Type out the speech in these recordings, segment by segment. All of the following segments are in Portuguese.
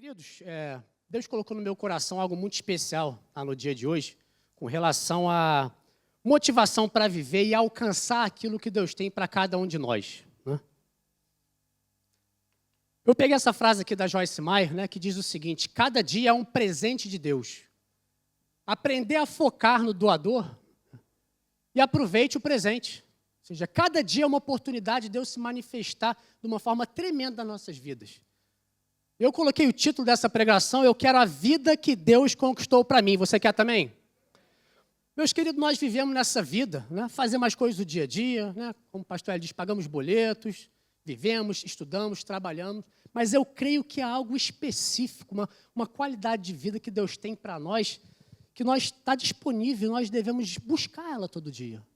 Queridos, Deus colocou no meu coração algo muito especial no dia de hoje, com relação à motivação para viver e alcançar aquilo que Deus tem para cada um de nós. Né? Eu peguei essa frase aqui da Joyce Meyer, né, que diz o seguinte: cada dia é um presente de Deus. Aprender a focar no doador e aproveite o presente. Ou seja, cada dia é uma oportunidade de Deus se manifestar de uma forma tremenda nas nossas vidas. Eu coloquei o título dessa pregação: eu quero a vida que Deus conquistou para mim. Você quer também? Meus queridos, nós vivemos nessa vida, né? Fazemos as coisas do dia a dia, né? Como o pastor Eli diz, pagamos boletos, vivemos, estudamos, trabalhamos, mas eu creio que há algo específico, uma qualidade de vida que Deus tem para nós, que está disponível, nós devemos buscar ela todo dia.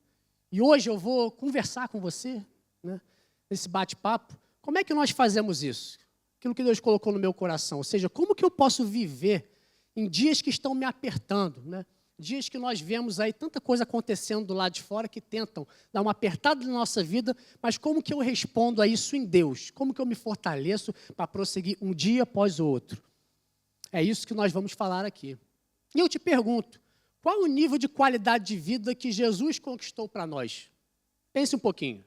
E hoje eu vou conversar com você, né, nesse bate-papo, como é que nós fazemos isso? Aquilo que Deus colocou no meu coração, ou seja, como que eu posso viver em dias que estão me apertando, né? Dias que nós vemos aí tanta coisa acontecendo do lado de fora que tentam dar uma apertada na nossa vida, mas como que eu respondo a isso em Deus? Como que eu me fortaleço para prosseguir um dia após o outro? É isso que nós vamos falar aqui. E eu te pergunto, qual o nível de qualidade de vida que Jesus conquistou para nós? Pense um pouquinho.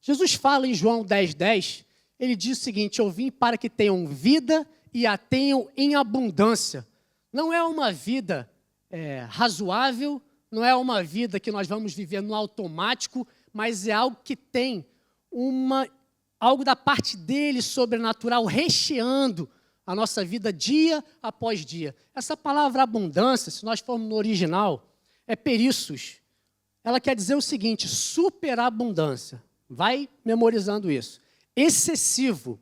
Jesus fala em João 10:10, ele diz o seguinte: eu vim para que tenham vida e a tenham em abundância. Não é uma vida razoável, não é uma vida que nós vamos viver no automático, mas é algo que tem algo da parte dele sobrenatural recheando a nossa vida dia após dia. Essa palavra abundância, se nós formos no original, é perissos. Ela quer dizer o seguinte: superabundância. Vai memorizando isso. Excessivo,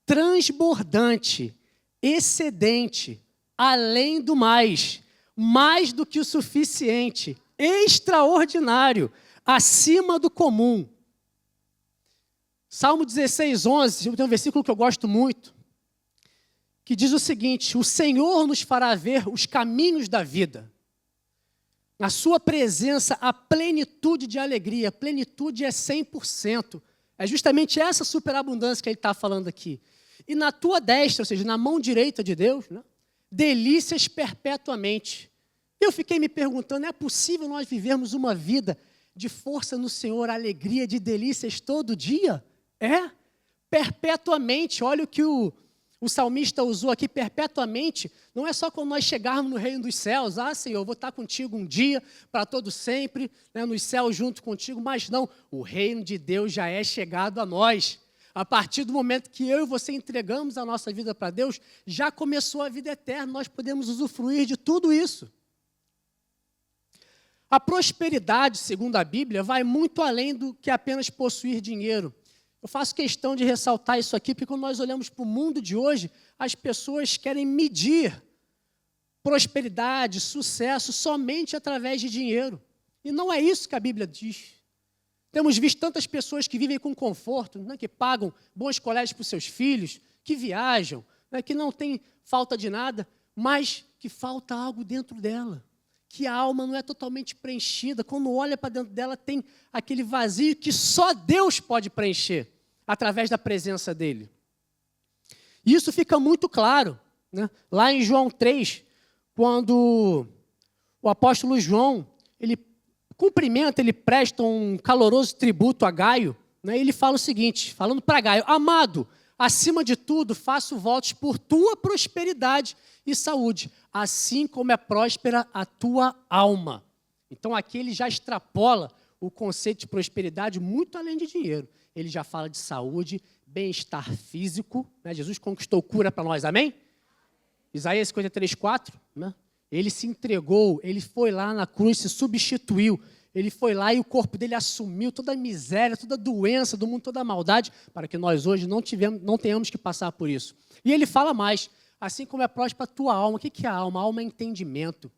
transbordante, excedente, além do mais do que o suficiente, extraordinário, acima do comum. Salmo 16:11, tem um versículo que eu gosto muito, que diz o seguinte: o Senhor nos fará ver os caminhos da vida. Na sua presença, a plenitude de alegria. Plenitude é 100%. É justamente essa superabundância que ele está falando aqui. E na tua destra, ou seja, na mão direita de Deus, né, delícias perpetuamente. Eu fiquei me perguntando, é possível nós vivermos uma vida de força no Senhor, alegria, de delícias todo dia? É, perpetuamente. Olha o que o salmista usou aqui, perpetuamente. Não é só quando nós chegarmos no reino dos céus: Senhor, eu vou estar contigo um dia, para todo sempre, né, nos céus junto contigo. Mas não, o reino de Deus já é chegado a nós. A partir do momento que eu e você entregamos a nossa vida para Deus, já começou a vida eterna, nós podemos usufruir de tudo isso. A prosperidade, segundo a Bíblia, vai muito além do que apenas possuir dinheiro. Eu faço questão de ressaltar isso aqui, porque quando nós olhamos para o mundo de hoje, as pessoas querem medir prosperidade, sucesso, somente através de dinheiro. E não é isso que a Bíblia diz. Temos visto tantas pessoas que vivem com conforto, né, que pagam bons colégios para os seus filhos, que viajam, né, que não tem falta de nada, mas que falta algo dentro dela, que a alma não é totalmente preenchida. Quando olha para dentro dela, tem aquele vazio que só Deus pode preencher, através da presença dele. Isso fica muito claro, né, lá em João 3, quando o apóstolo João, ele cumprimenta, ele presta um caloroso tributo a Gaio, né? Ele fala o seguinte, falando para Gaio: amado, acima de tudo, faço votos por tua prosperidade e saúde, assim como é próspera a tua alma. Então aqui ele já extrapola o conceito de prosperidade muito além de dinheiro. Ele já fala de saúde, bem-estar físico, né? Jesus conquistou cura para nós, amém? Isaías 53:4, né? Ele se entregou, ele foi lá na cruz, se substituiu. Ele foi lá e o corpo dele assumiu toda a miséria, toda a doença do mundo, toda a maldade, para que nós hoje não tenhamos que passar por isso. E ele fala mais: assim como é próspera a tua alma. O que é a alma? A alma é entendimento.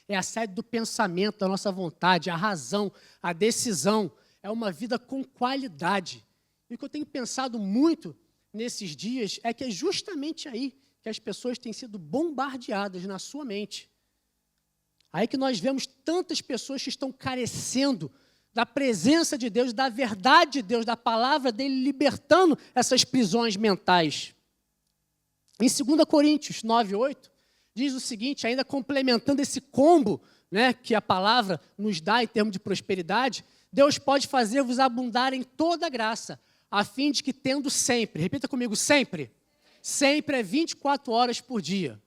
É a sede do pensamento, da nossa vontade, a razão, a decisão. É uma vida com qualidade. E o que eu tenho pensado muito nesses dias é que é justamente aí que as pessoas têm sido bombardeadas na sua mente. Aí que nós vemos tantas pessoas que estão carecendo da presença de Deus, da verdade de Deus, da palavra dele, libertando essas prisões mentais. Em 2 Coríntios 9:8, diz o seguinte, ainda complementando esse combo, né, que a palavra nos dá em termos de prosperidade, Deus pode fazer-vos abundar em toda graça, a fim de que tendo sempre, repita comigo, sempre, sempre é 24 horas por dia,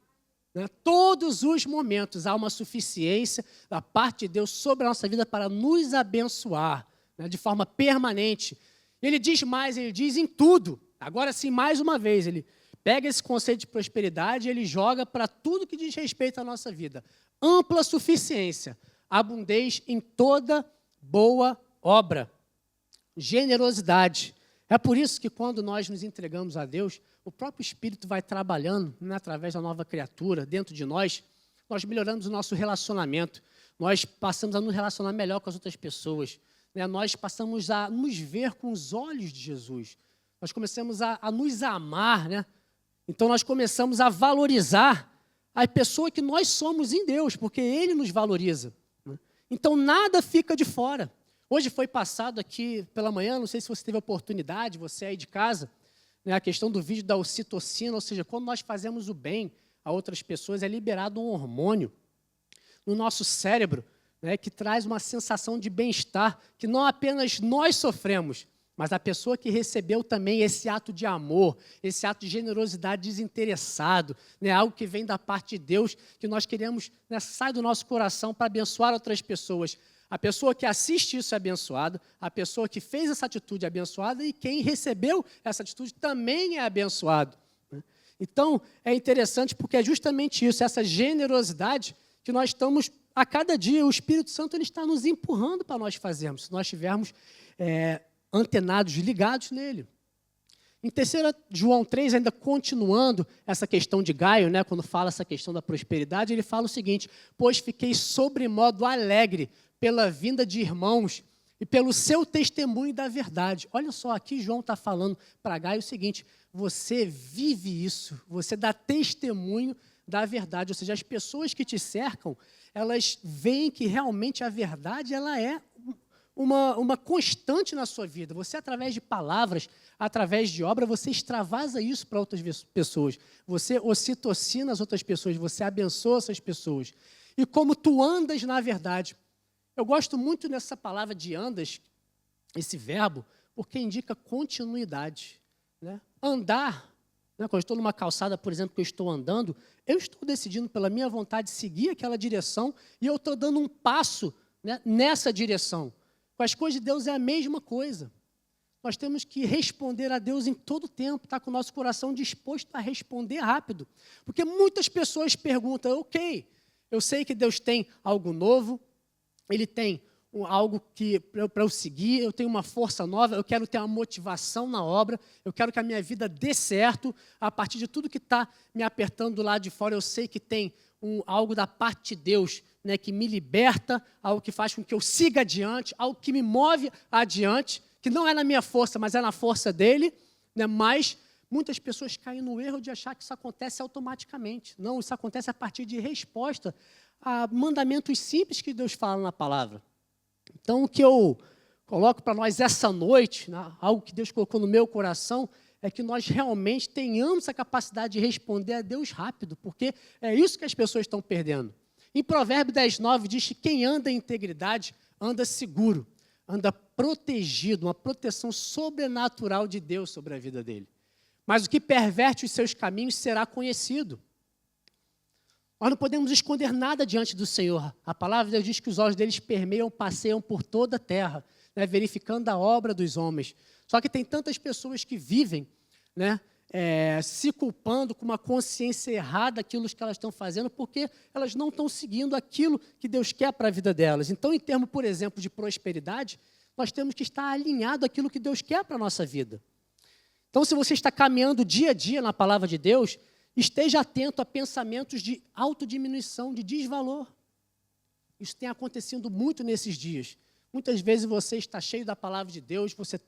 né, todos os momentos há uma suficiência da parte de Deus sobre a nossa vida para nos abençoar, né, de forma permanente. Ele diz mais, ele diz em tudo. Agora sim, mais uma vez, ele pega esse conceito de prosperidade e ele joga para tudo que diz respeito à nossa vida. Ampla suficiência, abundez em toda boa obra, generosidade. É por isso que quando nós nos entregamos a Deus, o próprio Espírito vai trabalhando, né, através da nova criatura dentro de nós, nós melhoramos o nosso relacionamento, nós passamos a nos relacionar melhor com as outras pessoas, né, nós passamos a nos ver com os olhos de Jesus, nós começamos a nos amar, né? Então nós começamos a valorizar a pessoa que nós somos em Deus, porque Ele nos valoriza, né? Então nada fica de fora. Hoje foi passado aqui pela manhã, não sei se você teve a oportunidade, você aí de casa, né, a questão do vídeo da ocitocina, ou seja, quando nós fazemos o bem a outras pessoas, é liberado um hormônio no nosso cérebro, né, que traz uma sensação de bem-estar, que não apenas nós sofremos, mas a pessoa que recebeu também esse ato de amor, esse ato de generosidade desinteressado, né, algo que vem da parte de Deus, que nós queremos, né, sai do nosso coração para abençoar outras pessoas. A pessoa que assiste isso é abençoada, a pessoa que fez essa atitude é abençoada e quem recebeu essa atitude também é abençoado, né? Então, é interessante porque é justamente isso, essa generosidade que nós estamos, a cada dia, o Espírito Santo ele está nos empurrando para nós fazermos, se nós estivermos antenados, ligados nele. Em 3 João 3, ainda continuando essa questão de Gaio, né, quando fala essa questão da prosperidade, ele fala o seguinte, pois fiquei sobremodo alegre pela vinda de irmãos e pelo seu testemunho da verdade. Olha só, aqui João está falando para Gaio o seguinte, você vive isso, você dá testemunho da verdade, ou seja, as pessoas que te cercam, elas veem que realmente a verdade ela é uma constante na sua vida. Você, através de palavras, através de obra, você extravasa isso para outras pessoas. Você ocitocina as outras pessoas, você abençoa essas pessoas. E como tu andas na verdade. Eu gosto muito dessa palavra de andas, esse verbo, porque indica continuidade, né? Andar, né? Quando eu estou numa calçada, por exemplo, que eu estou andando, eu estou decidindo pela minha vontade seguir aquela direção e eu estou dando um passo, né, nessa direção. Com as coisas de Deus é a mesma coisa. Nós temos que responder a Deus em todo tempo, estar com o nosso coração disposto a responder rápido. Porque muitas pessoas perguntam, ok, eu sei que Deus tem algo novo, Ele tem algo para eu seguir, eu tenho uma força nova, eu quero ter uma motivação na obra, eu quero que a minha vida dê certo, a partir de tudo que está me apertando do lado de fora, eu sei que tem algo da parte de Deus, né, que me liberta, algo que faz com que eu siga adiante, algo que me move adiante, que não é na minha força, mas é na força dele, né, mas muitas pessoas caem no erro de achar que isso acontece automaticamente. Não, isso acontece a partir de resposta a mandamentos simples que Deus fala na palavra. Então, o que eu coloco para nós essa noite, né, algo que Deus colocou no meu coração, é que nós realmente tenhamos a capacidade de responder a Deus rápido, porque é isso que as pessoas estão perdendo. Em Provérbios 10:9 diz que quem anda em integridade anda seguro, anda protegido, uma proteção sobrenatural de Deus sobre a vida dele. Mas o que perverte os seus caminhos será conhecido. Nós não podemos esconder nada diante do Senhor. A palavra de Deus diz que os olhos deles passeiam por toda a terra, né, verificando a obra dos homens. Só que tem tantas pessoas que vivem, né, se culpando com uma consciência errada daquilo que elas estão fazendo, porque elas não estão seguindo aquilo que Deus quer para a vida delas. Então, em termos, por exemplo, de prosperidade, nós temos que estar alinhado àquilo que Deus quer para a nossa vida. Então, se você está caminhando dia a dia na palavra de Deus, esteja atento a pensamentos de autodiminuição, de desvalor. Isso tem acontecido muito nesses dias. Muitas vezes você está cheio da palavra de Deus, você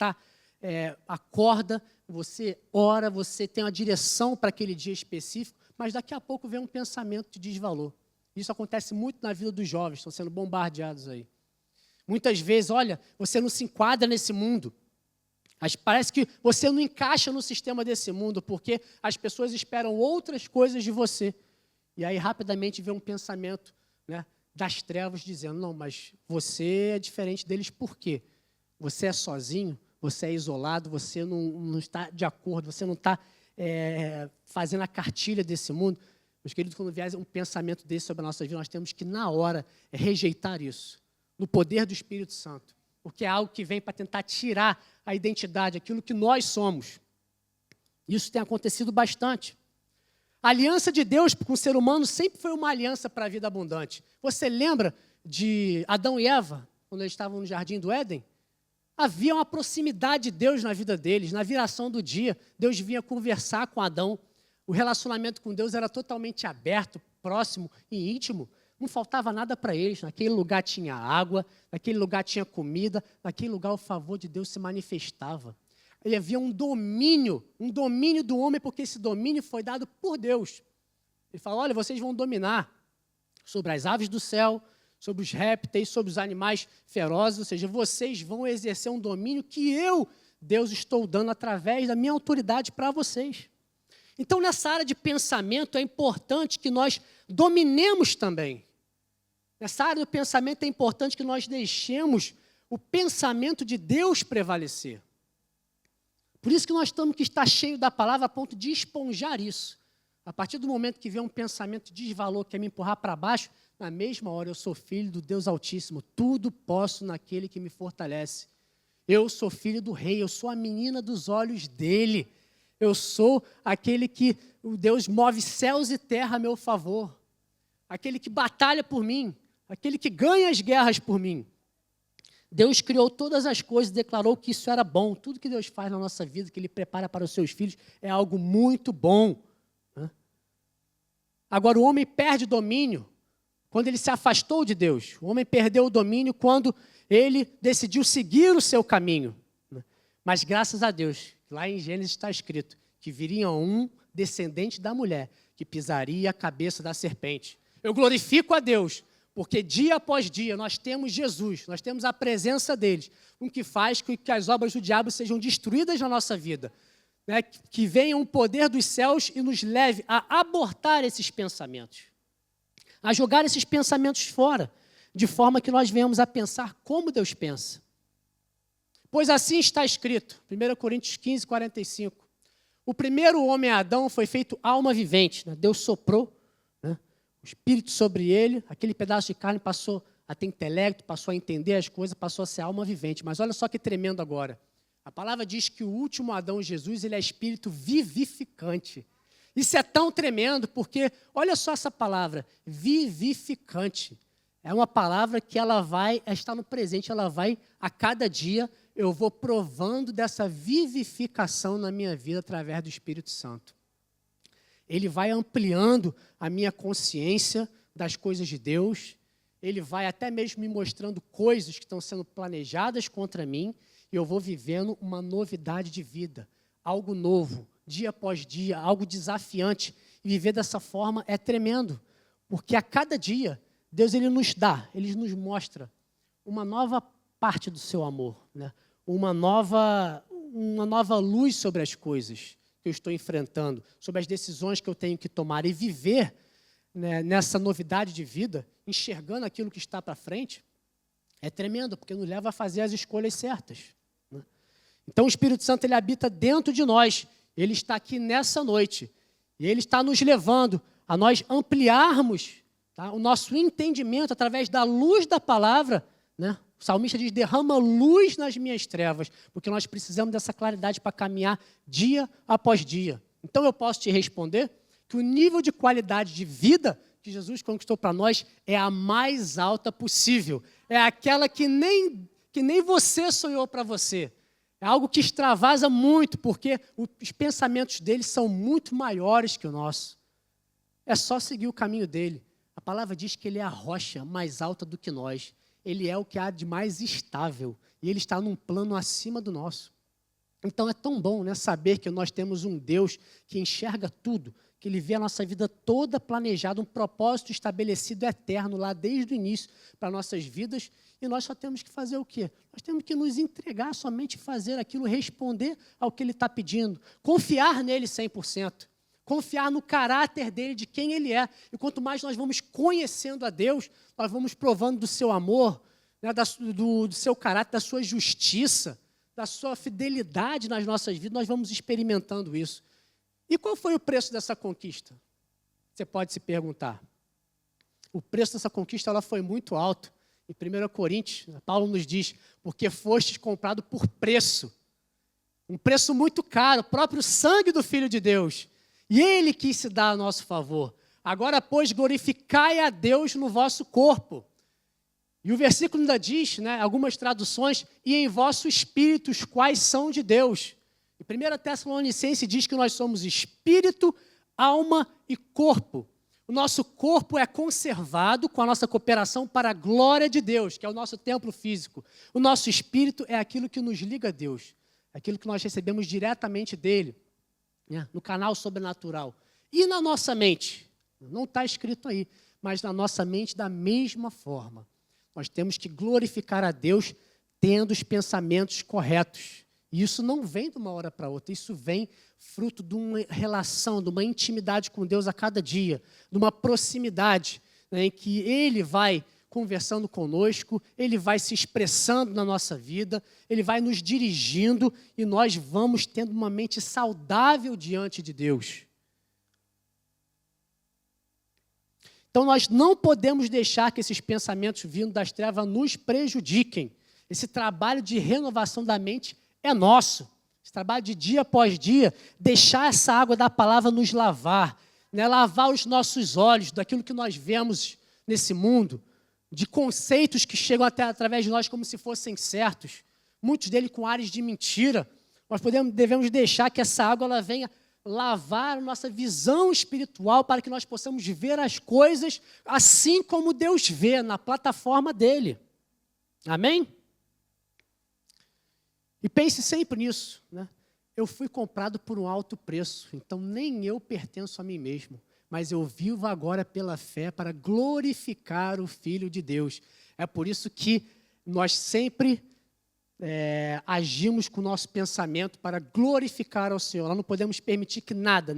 acorda, você ora, você tem uma direção para aquele dia específico, mas daqui a pouco vem um pensamento de desvalor. Isso acontece muito na vida dos jovens, estão sendo bombardeados aí. Muitas vezes, olha, você não se enquadra nesse mundo. Parece que você não encaixa no sistema desse mundo, porque as pessoas esperam outras coisas de você. E aí, rapidamente, vem um pensamento, né, das trevas dizendo, não, mas você é diferente deles por quê? Você é sozinho, você é isolado, você não está de acordo, você não está fazendo a cartilha desse mundo. Meus queridos, quando vier um pensamento desse sobre a nossa vida, nós temos que, na hora, rejeitar isso, no poder do Espírito Santo, porque é algo que vem para tentar tirar a identidade, aquilo que nós somos. Isso tem acontecido bastante. A aliança de Deus com o ser humano sempre foi uma aliança para a vida abundante. Você lembra de Adão e Eva, quando eles estavam no Jardim do Éden? Havia uma proximidade de Deus na vida deles. Na viração do dia, Deus vinha conversar com Adão. O relacionamento com Deus era totalmente aberto, próximo e íntimo. Não faltava nada para eles. Naquele lugar tinha água, naquele lugar tinha comida, naquele lugar o favor de Deus se manifestava. E havia um domínio do homem, porque esse domínio foi dado por Deus. Ele falou, olha, vocês vão dominar sobre as aves do céu, sobre os répteis, sobre os animais ferozes, ou seja, vocês vão exercer um domínio que eu, Deus, estou dando através da minha autoridade para vocês. Então, nessa área de pensamento, é importante que nós dominemos também. Nessa área do pensamento, é importante que nós deixemos o pensamento de Deus prevalecer. Por isso que nós temos que estar cheio da palavra a ponto de esponjar isso. A partir do momento que vem um pensamento de desvalor que quer me empurrar para baixo, na mesma hora eu sou filho do Deus Altíssimo. Tudo posso naquele que me fortalece. Eu sou filho do rei, eu sou a menina dos olhos dele. Eu sou aquele que o Deus move céus e terra a meu favor. Aquele que batalha por mim, aquele que ganha as guerras por mim. Deus criou todas as coisas e declarou que isso era bom. Tudo que Deus faz na nossa vida, que Ele prepara para os seus filhos, é algo muito bom. Agora, o homem perde domínio quando ele se afastou de Deus. O homem perdeu o domínio quando ele decidiu seguir o seu caminho. Mas, graças a Deus, lá em Gênesis está escrito que viria um descendente da mulher que pisaria a cabeça da serpente. Eu glorifico a Deus, porque dia após dia nós temos Jesus, nós temos a presença deles, o que faz com que as obras do diabo sejam destruídas na nossa vida. Né? Que venha um poder dos céus e nos leve a abortar esses pensamentos, a jogar esses pensamentos fora, de forma que nós venhamos a pensar como Deus pensa. Pois assim está escrito, 1 Coríntios 15, 45. O primeiro homem, Adão, foi feito alma vivente. Né? Deus soprou, né, o Espírito sobre ele, aquele pedaço de carne passou a ter intelecto, passou a entender as coisas, passou a ser alma vivente. Mas olha só que tremendo agora. A palavra diz que o último Adão, Jesus, ele é espírito vivificante. Isso é tão tremendo porque, olha só essa palavra, vivificante. É uma palavra que ela vai estar no presente, ela vai, a cada dia, eu vou provando dessa vivificação na minha vida através do Espírito Santo. Ele vai ampliando a minha consciência das coisas de Deus, ele vai até mesmo me mostrando coisas que estão sendo planejadas contra mim, e eu vou vivendo uma novidade de vida, algo novo, dia após dia, algo desafiante. E viver dessa forma é tremendo, porque a cada dia, Deus ele nos dá, ele nos mostra uma nova parte do seu amor, né? uma nova luz sobre as coisas que eu estou enfrentando, sobre as decisões que eu tenho que tomar. E viver, né, nessa novidade de vida, enxergando aquilo que está para frente, é tremendo, porque nos leva a fazer as escolhas certas. Né? Então o Espírito Santo ele habita dentro de nós, ele está aqui nessa noite, e ele está nos levando a nós ampliarmos, tá, o nosso entendimento através da luz da palavra, né? O salmista diz, derrama luz nas minhas trevas, porque nós precisamos dessa claridade para caminhar dia após dia. Então eu posso te responder que o nível de qualidade de vida que Jesus conquistou para nós é a mais alta possível. É aquela que nem você sonhou para você. É algo que extravasa muito, porque os pensamentos dele são muito maiores que o nosso. É só seguir o caminho dele. A palavra diz que ele é a rocha mais alta do que nós. Ele é o que há de mais estável. E ele está num plano acima do nosso. Então é tão bom, né, saber que nós temos um Deus que enxerga tudo, que Ele vê a nossa vida toda planejada, um propósito estabelecido eterno lá desde o início para nossas vidas, e nós só temos que fazer o quê? Nós temos que nos entregar, somente fazer aquilo, responder ao que Ele está pedindo, confiar nele 100%, confiar no caráter dele, de quem Ele é. E quanto mais nós vamos conhecendo a Deus, nós vamos provando do seu amor, né, do seu caráter, da sua justiça, da sua fidelidade nas nossas vidas, nós vamos experimentando isso. E qual foi o preço dessa conquista? Você pode se perguntar. O preço dessa conquista ela foi muito alto. Em 1 Coríntios, Paulo nos diz, porque fostes comprado por preço. Um preço muito caro, o próprio sangue do Filho de Deus. E Ele quis se dar a nosso favor. Agora, pois, glorificai a Deus no vosso corpo. E o versículo ainda diz, né, algumas traduções, e em vosso espírito, os quais são de Deus. E 1 Tessalonicenses diz que nós somos espírito, alma e corpo. O nosso corpo é conservado com a nossa cooperação para a glória de Deus, que é o nosso templo físico. O nosso espírito é aquilo que nos liga a Deus, aquilo que nós recebemos diretamente dele, né, no canal sobrenatural. E na nossa mente, não está escrito aí, mas na nossa mente da mesma forma. Nós temos que glorificar a Deus tendo os pensamentos corretos. E isso não vem de uma hora para outra, isso vem fruto de uma relação, de uma intimidade com Deus a cada dia, de uma proximidade, né, em que Ele vai conversando conosco, Ele vai se expressando na nossa vida, Ele vai nos dirigindo e nós vamos tendo uma mente saudável diante de Deus. Então, nós não podemos deixar que esses pensamentos vindo das trevas nos prejudiquem. Esse trabalho de renovação da mente é nosso. Esse trabalho de dia após dia, deixar essa água da palavra nos lavar, né? Lavar os nossos olhos daquilo que nós vemos nesse mundo, de conceitos que chegam até através de nós como se fossem certos, muitos deles com ares de mentira. Nós devemos deixar que essa água ela venha lavar a nossa visão espiritual para que nós possamos ver as coisas assim como Deus vê, na plataforma dele. Amém? E pense sempre nisso, né? Eu fui comprado por um alto preço, então nem eu pertenço a mim mesmo, mas eu vivo agora pela fé para glorificar o Filho de Deus. É por isso que nós sempre agimos com o nosso pensamento para glorificar ao Senhor. Nós não podemos permitir que nada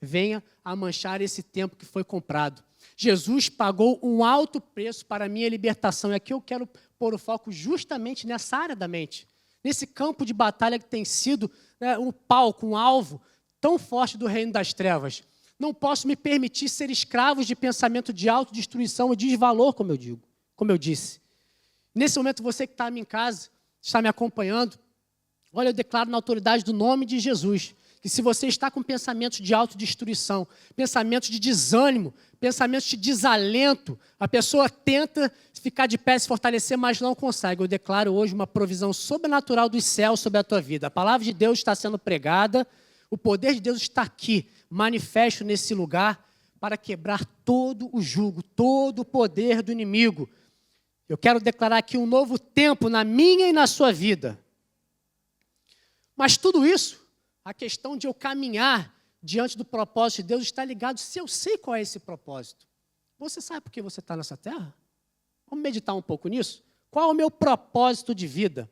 venha a manchar esse tempo que foi comprado. Jesus pagou um alto preço para a minha libertação. E aqui eu quero pôr o foco justamente nessa área da mente, nesse campo de batalha que tem sido, né, um palco, um alvo tão forte do reino das trevas. Não posso me permitir ser escravo de pensamento de autodestruição e desvalor, como eu disse. Nesse momento, você que está em casa, está me acompanhando, olha, eu declaro na autoridade do nome de Jesus, que se você está com pensamentos de autodestruição, pensamentos de desânimo, pensamentos de desalento, a pessoa tenta ficar de pé, se fortalecer, mas não consegue. Eu declaro hoje uma provisão sobrenatural dos céus sobre a tua vida. A palavra de Deus está sendo pregada, o poder de Deus está aqui, manifesto nesse lugar, para quebrar todo o jugo, todo o poder do inimigo. Eu quero declarar aqui um novo tempo na minha e na sua vida. Mas tudo isso, a questão de eu caminhar diante do propósito de Deus está ligado se eu sei qual é esse propósito. Você sabe por que você está nessa terra? Vamos meditar um pouco nisso? Qual é o meu propósito de vida?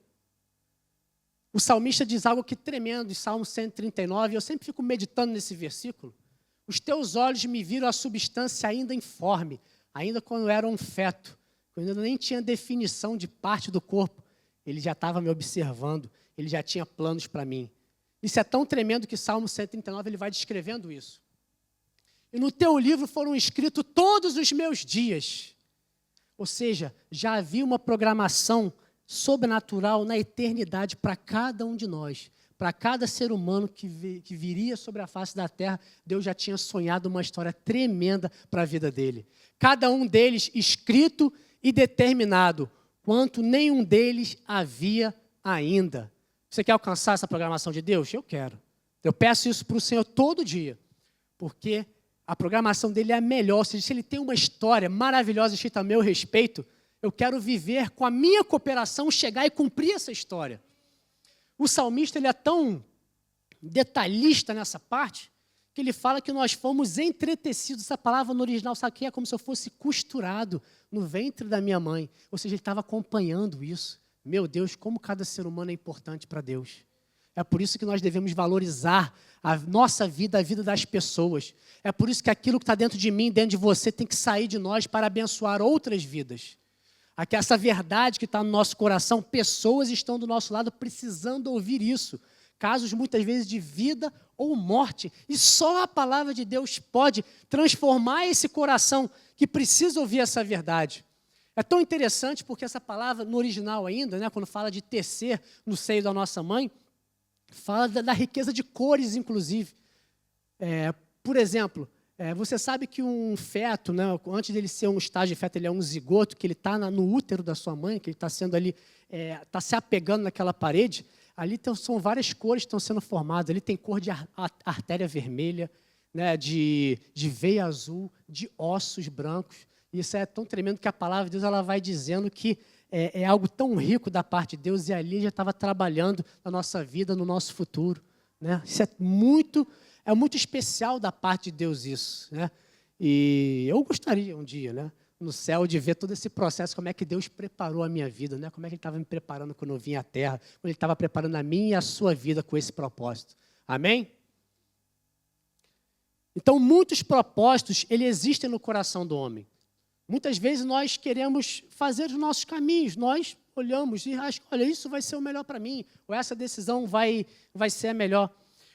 O salmista diz algo que tremendo em Salmo 139, e eu sempre fico meditando nesse versículo. Os teus olhos me viram a substância ainda informe, ainda quando eu era um feto, quando eu nem tinha definição de parte do corpo. Ele já estava me observando, ele já tinha planos para mim. Isso é tão tremendo que Salmo 139 ele vai descrevendo isso. E no teu livro foram escritos todos os meus dias. Ou seja, já havia uma programação sobrenatural na eternidade para cada um de nós. Para cada ser humano que viria sobre a face da terra, Deus já tinha sonhado uma história tremenda para a vida dele. Cada um deles escrito e determinado, quanto nenhum deles havia ainda. Você quer alcançar essa programação de Deus? Eu quero. Eu peço isso para o Senhor todo dia, porque a programação dele é a melhor. Ou seja, se ele tem uma história maravilhosa escrita a meu respeito, eu quero viver com a minha cooperação, chegar e cumprir essa história. O salmista ele é tão detalhista nessa parte que ele fala que nós fomos entretecidos. Essa palavra no original, sabe o que é? Como se eu fosse costurado no ventre da minha mãe. Ou seja, ele estava acompanhando isso. Meu Deus, como cada ser humano é importante para Deus. É por isso que nós devemos valorizar a nossa vida, a vida das pessoas. É por isso que aquilo que está dentro de mim, dentro de você, tem que sair de nós para abençoar outras vidas. Aqui, essa verdade que está no nosso coração, pessoas estão do nosso lado precisando ouvir isso. Casos, muitas vezes, de vida ou morte. E só a palavra de Deus pode transformar esse coração que precisa ouvir essa verdade. É tão interessante porque essa palavra, no original ainda, né, quando fala de tecer no seio da nossa mãe, fala da riqueza de cores, inclusive. Por exemplo, você sabe que um feto, né, antes dele ser um estágio de feto, ele é um zigoto, que ele está no útero da sua mãe, que ele está sendo ali, está se apegando naquela parede. Ali são várias cores que estão sendo formadas. Ali tem cor de artéria vermelha, né, de veia azul, de ossos brancos. Isso é tão tremendo que a palavra de Deus ela vai dizendo que é algo tão rico da parte de Deus e ali já estava trabalhando na nossa vida, no nosso futuro. Né? Isso é muito especial da parte de Deus isso. Né? E eu gostaria um dia, né, no céu, de ver todo esse processo, como é que Deus preparou a minha vida, né? Como é que Ele estava me preparando quando eu vim à Terra, quando Ele estava preparando a minha e a sua vida com esse propósito. Amém? Então, muitos propósitos, eles existem no coração do homem. Muitas vezes nós queremos fazer os nossos caminhos, nós olhamos e achamos, olha, isso vai ser o melhor para mim, ou essa decisão vai ser a melhor.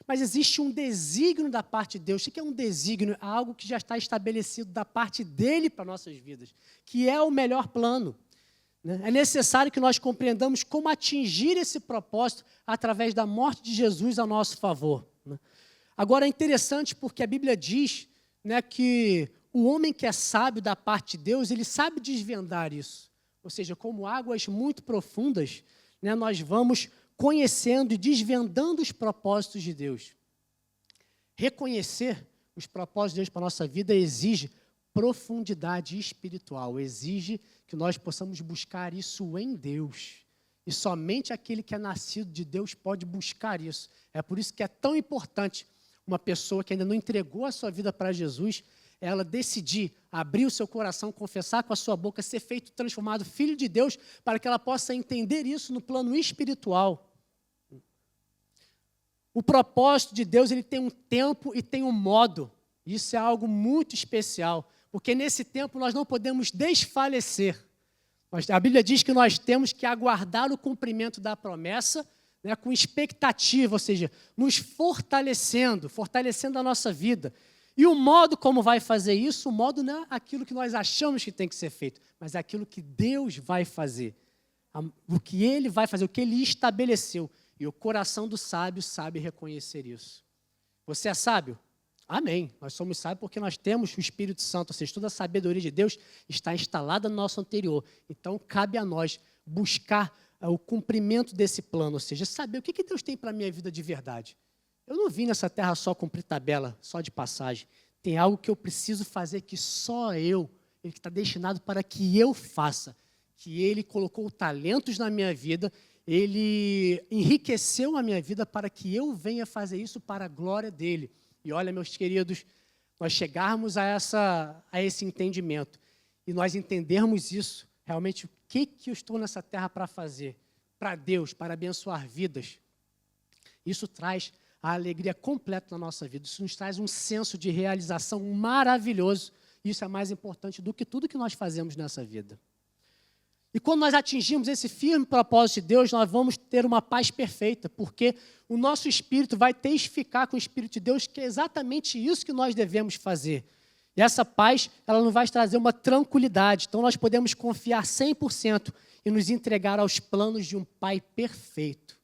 Mas existe um desígnio da parte de Deus. O que é um desígnio? É algo que já está estabelecido da parte dele para nossas vidas, que é o melhor plano. Né? É necessário que nós compreendamos como atingir esse propósito através da morte de Jesus a nosso favor. Né? Agora, é interessante porque a Bíblia diz, né, que o homem que é sábio da parte de Deus, ele sabe desvendar isso. Ou seja, como águas muito profundas, né, nós vamos conhecendo e desvendando os propósitos de Deus. Reconhecer os propósitos de Deus para a nossa vida exige profundidade espiritual, exige que nós possamos buscar isso em Deus. E somente aquele que é nascido de Deus pode buscar isso. É por isso que é tão importante uma pessoa que ainda não entregou a sua vida para Jesus, ela decidir abrir o seu coração, confessar com a sua boca, ser feito, transformado filho de Deus, para que ela possa entender isso no plano espiritual. O propósito de Deus, ele tem um tempo e tem um modo. Isso é algo muito especial, porque nesse tempo nós não podemos desfalecer. A Bíblia diz que nós temos que aguardar o cumprimento da promessa, né, com expectativa, ou seja, nos fortalecendo a nossa vida. E o modo como vai fazer isso, o modo não é aquilo que nós achamos que tem que ser feito, mas é aquilo que Deus vai fazer. O que Ele vai fazer, o que Ele estabeleceu. E o coração do sábio sabe reconhecer isso. Você é sábio? Amém. Nós somos sábios porque nós temos o Espírito Santo, ou seja, toda a sabedoria de Deus está instalada no nosso interior. Então, cabe a nós buscar o cumprimento desse plano, ou seja, saber o que Deus tem para a minha vida de verdade. Eu não vim nessa terra só cumprir tabela, só de passagem. Tem algo que eu preciso fazer que só eu, ele está destinado para que eu faça. Que Ele colocou talentos na minha vida, Ele enriqueceu a minha vida para que eu venha fazer isso para a glória dEle. E olha, meus queridos, nós chegarmos a esse entendimento e nós entendermos isso, realmente o que eu estou nessa terra para fazer? Para Deus, para abençoar vidas. Isso traz a alegria completa na nossa vida. Isso nos traz um senso de realização maravilhoso. Isso é mais importante do que tudo que nós fazemos nessa vida. E quando nós atingimos esse firme propósito de Deus, nós vamos ter uma paz perfeita, porque o nosso espírito vai testificar com o Espírito de Deus que é exatamente isso que nós devemos fazer. E essa paz, ela nos vai trazer uma tranquilidade. Então, nós podemos confiar 100% e nos entregar aos planos de um Pai perfeito.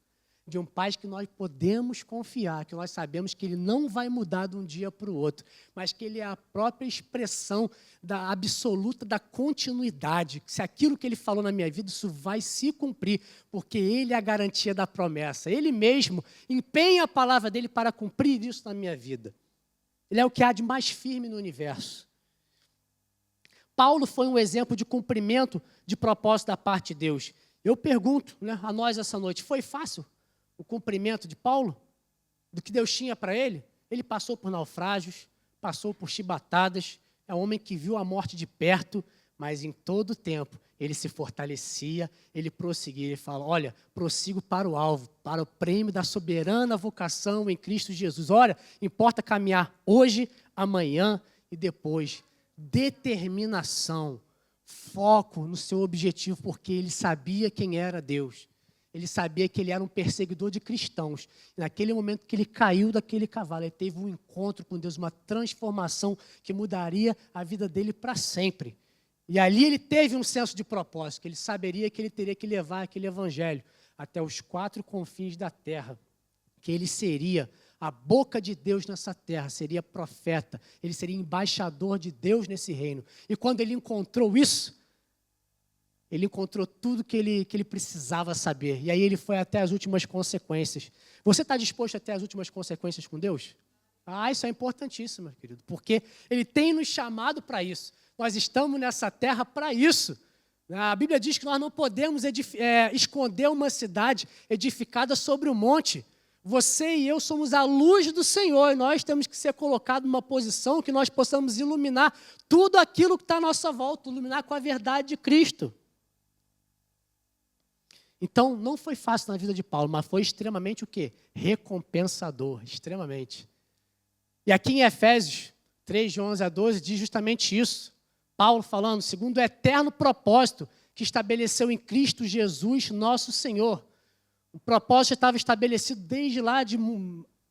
De um Pai que nós podemos confiar, que nós sabemos que Ele não vai mudar de um dia para o outro, mas que Ele é a própria expressão da absoluta, da continuidade. Se aquilo que Ele falou na minha vida, isso vai se cumprir, porque Ele é a garantia da promessa. Ele mesmo empenha a palavra dEle para cumprir isso na minha vida. Ele é o que há de mais firme no universo. Paulo foi um exemplo de cumprimento de propósito da parte de Deus. Eu pergunto, né, a nós essa noite, foi fácil o cumprimento de Paulo, do que Deus tinha para ele? Ele passou por naufrágios, passou por chibatadas, é um homem que viu a morte de perto, mas em todo o tempo ele se fortalecia, ele prosseguia, ele fala, olha, prossigo para o alvo, para o prêmio da soberana vocação em Cristo Jesus. Olha, importa caminhar hoje, amanhã e depois. Determinação, foco no seu objetivo, porque ele sabia quem era Deus. Ele sabia que ele era um perseguidor de cristãos. E naquele momento que ele caiu daquele cavalo, ele teve um encontro com Deus, uma transformação que mudaria a vida dele para sempre. E ali ele teve um senso de propósito, que ele saberia que ele teria que levar aquele evangelho até os 4 confins da terra, que ele seria a boca de Deus nessa terra, seria profeta, ele seria embaixador de Deus nesse reino. E quando ele encontrou isso, ele encontrou tudo que ele precisava saber. E aí ele foi até as últimas consequências. Você está disposto até as últimas consequências com Deus? Isso é importantíssimo, meu querido, porque ele tem nos chamado para isso. Nós estamos nessa terra para isso. A Bíblia diz que nós não podemos esconder uma cidade edificada sobre o monte. Você e eu somos a luz do Senhor e nós temos que ser colocados numa posição que nós possamos iluminar tudo aquilo que está à nossa volta, iluminar com a verdade de Cristo. Então, não foi fácil na vida de Paulo, mas foi extremamente o quê? Recompensador, extremamente. E aqui em Efésios 3, de 11 a 12, diz justamente isso. Paulo falando, segundo o eterno propósito que estabeleceu em Cristo Jesus, nosso Senhor. O propósito estava estabelecido desde lá de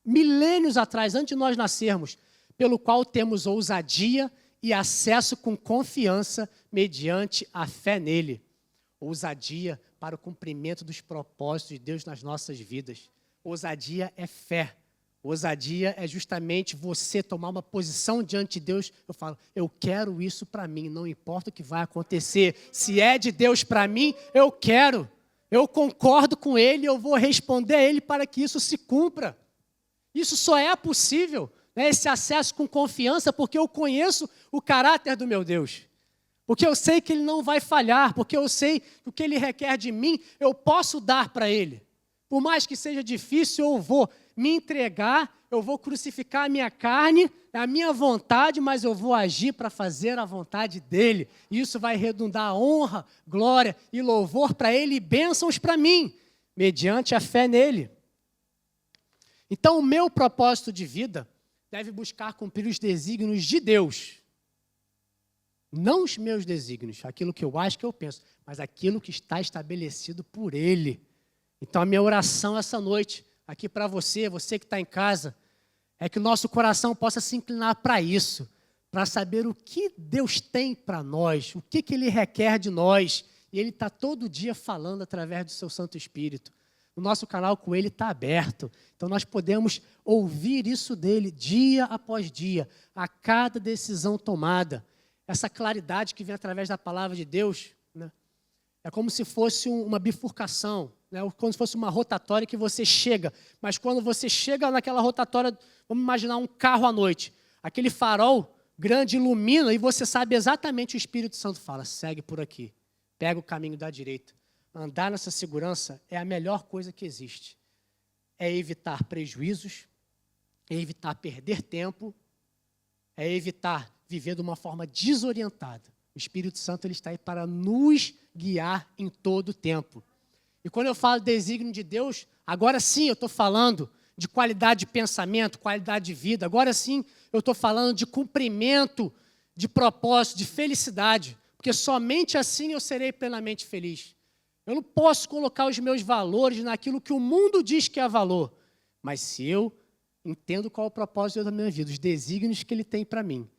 milênios atrás, antes de nós nascermos, pelo qual temos ousadia e acesso com confiança mediante a fé nele. Ousadia para o cumprimento dos propósitos de Deus nas nossas vidas. Ousadia é fé. Ousadia é justamente você tomar uma posição diante de Deus. Eu falo, eu quero isso para mim, não importa o que vai acontecer. Se é de Deus para mim, eu quero. Eu concordo com Ele, eu vou responder a Ele para que isso se cumpra. Isso só é possível, né, esse acesso com confiança, porque eu conheço o caráter do meu Deus. Porque eu sei que Ele não vai falhar, porque eu sei que o que Ele requer de mim, eu posso dar para Ele. Por mais que seja difícil, eu vou me entregar, eu vou crucificar a minha carne, a minha vontade, mas eu vou agir para fazer a vontade dEle. Isso vai redundar honra, glória e louvor para Ele e bênçãos para mim, mediante a fé nele. Então, o meu propósito de vida deve buscar cumprir os desígnios de Deus. Não os meus desígnios, aquilo que eu acho que eu penso, mas aquilo que está estabelecido por Ele. Então, a minha oração essa noite, aqui para você que está em casa, é que o nosso coração possa se inclinar para isso, para saber o que Deus tem para nós, o que Ele requer de nós. E Ele está todo dia falando através do seu Santo Espírito. O nosso canal com Ele está aberto, então nós podemos ouvir isso dEle dia após dia, a cada decisão tomada. Essa claridade que vem através da palavra de Deus, né? É como se fosse uma bifurcação, né? Como se fosse uma rotatória que você chega. Mas quando você chega naquela rotatória, vamos imaginar um carro à noite. Aquele farol grande ilumina e você sabe exatamente o Espírito Santo fala, segue por aqui, pega o caminho da direita. Andar nessa segurança é a melhor coisa que existe. É evitar prejuízos, é evitar perder tempo, é evitar viver de uma forma desorientada. O Espírito Santo ele está aí para nos guiar em todo o tempo. E quando eu falo desígnio de Deus, agora sim eu estou falando de qualidade de pensamento, qualidade de vida. Agora sim eu estou falando de cumprimento, de propósito, de felicidade. Porque somente assim eu serei plenamente feliz. Eu não posso colocar os meus valores naquilo que o mundo diz que é valor. Mas se eu entendo qual é o propósito da minha vida, os desígnios que Ele tem para mim,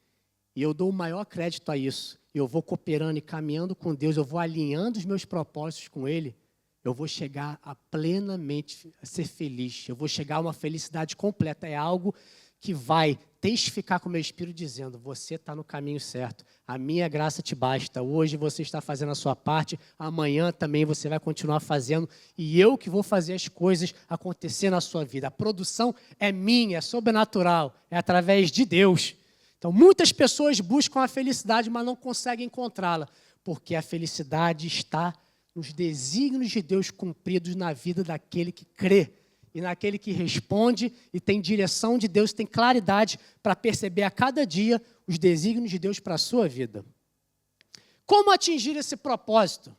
e eu dou o maior crédito a isso, eu vou cooperando e caminhando com Deus, eu vou alinhando os meus propósitos com Ele, eu vou chegar a plenamente a ser feliz, eu vou chegar a uma felicidade completa. É algo que vai testificar com o meu espírito dizendo, você está no caminho certo, a minha graça te basta, hoje você está fazendo a sua parte, amanhã também você vai continuar fazendo, e eu que vou fazer as coisas acontecer na sua vida. A produção é minha, é sobrenatural, é através de Deus. Então, muitas pessoas buscam a felicidade, mas não conseguem encontrá-la, porque a felicidade está nos desígnios de Deus cumpridos na vida daquele que crê. e naquele que responde e tem direção de Deus, tem claridade para perceber a cada dia os desígnios de Deus para a sua vida. Como atingir esse propósito?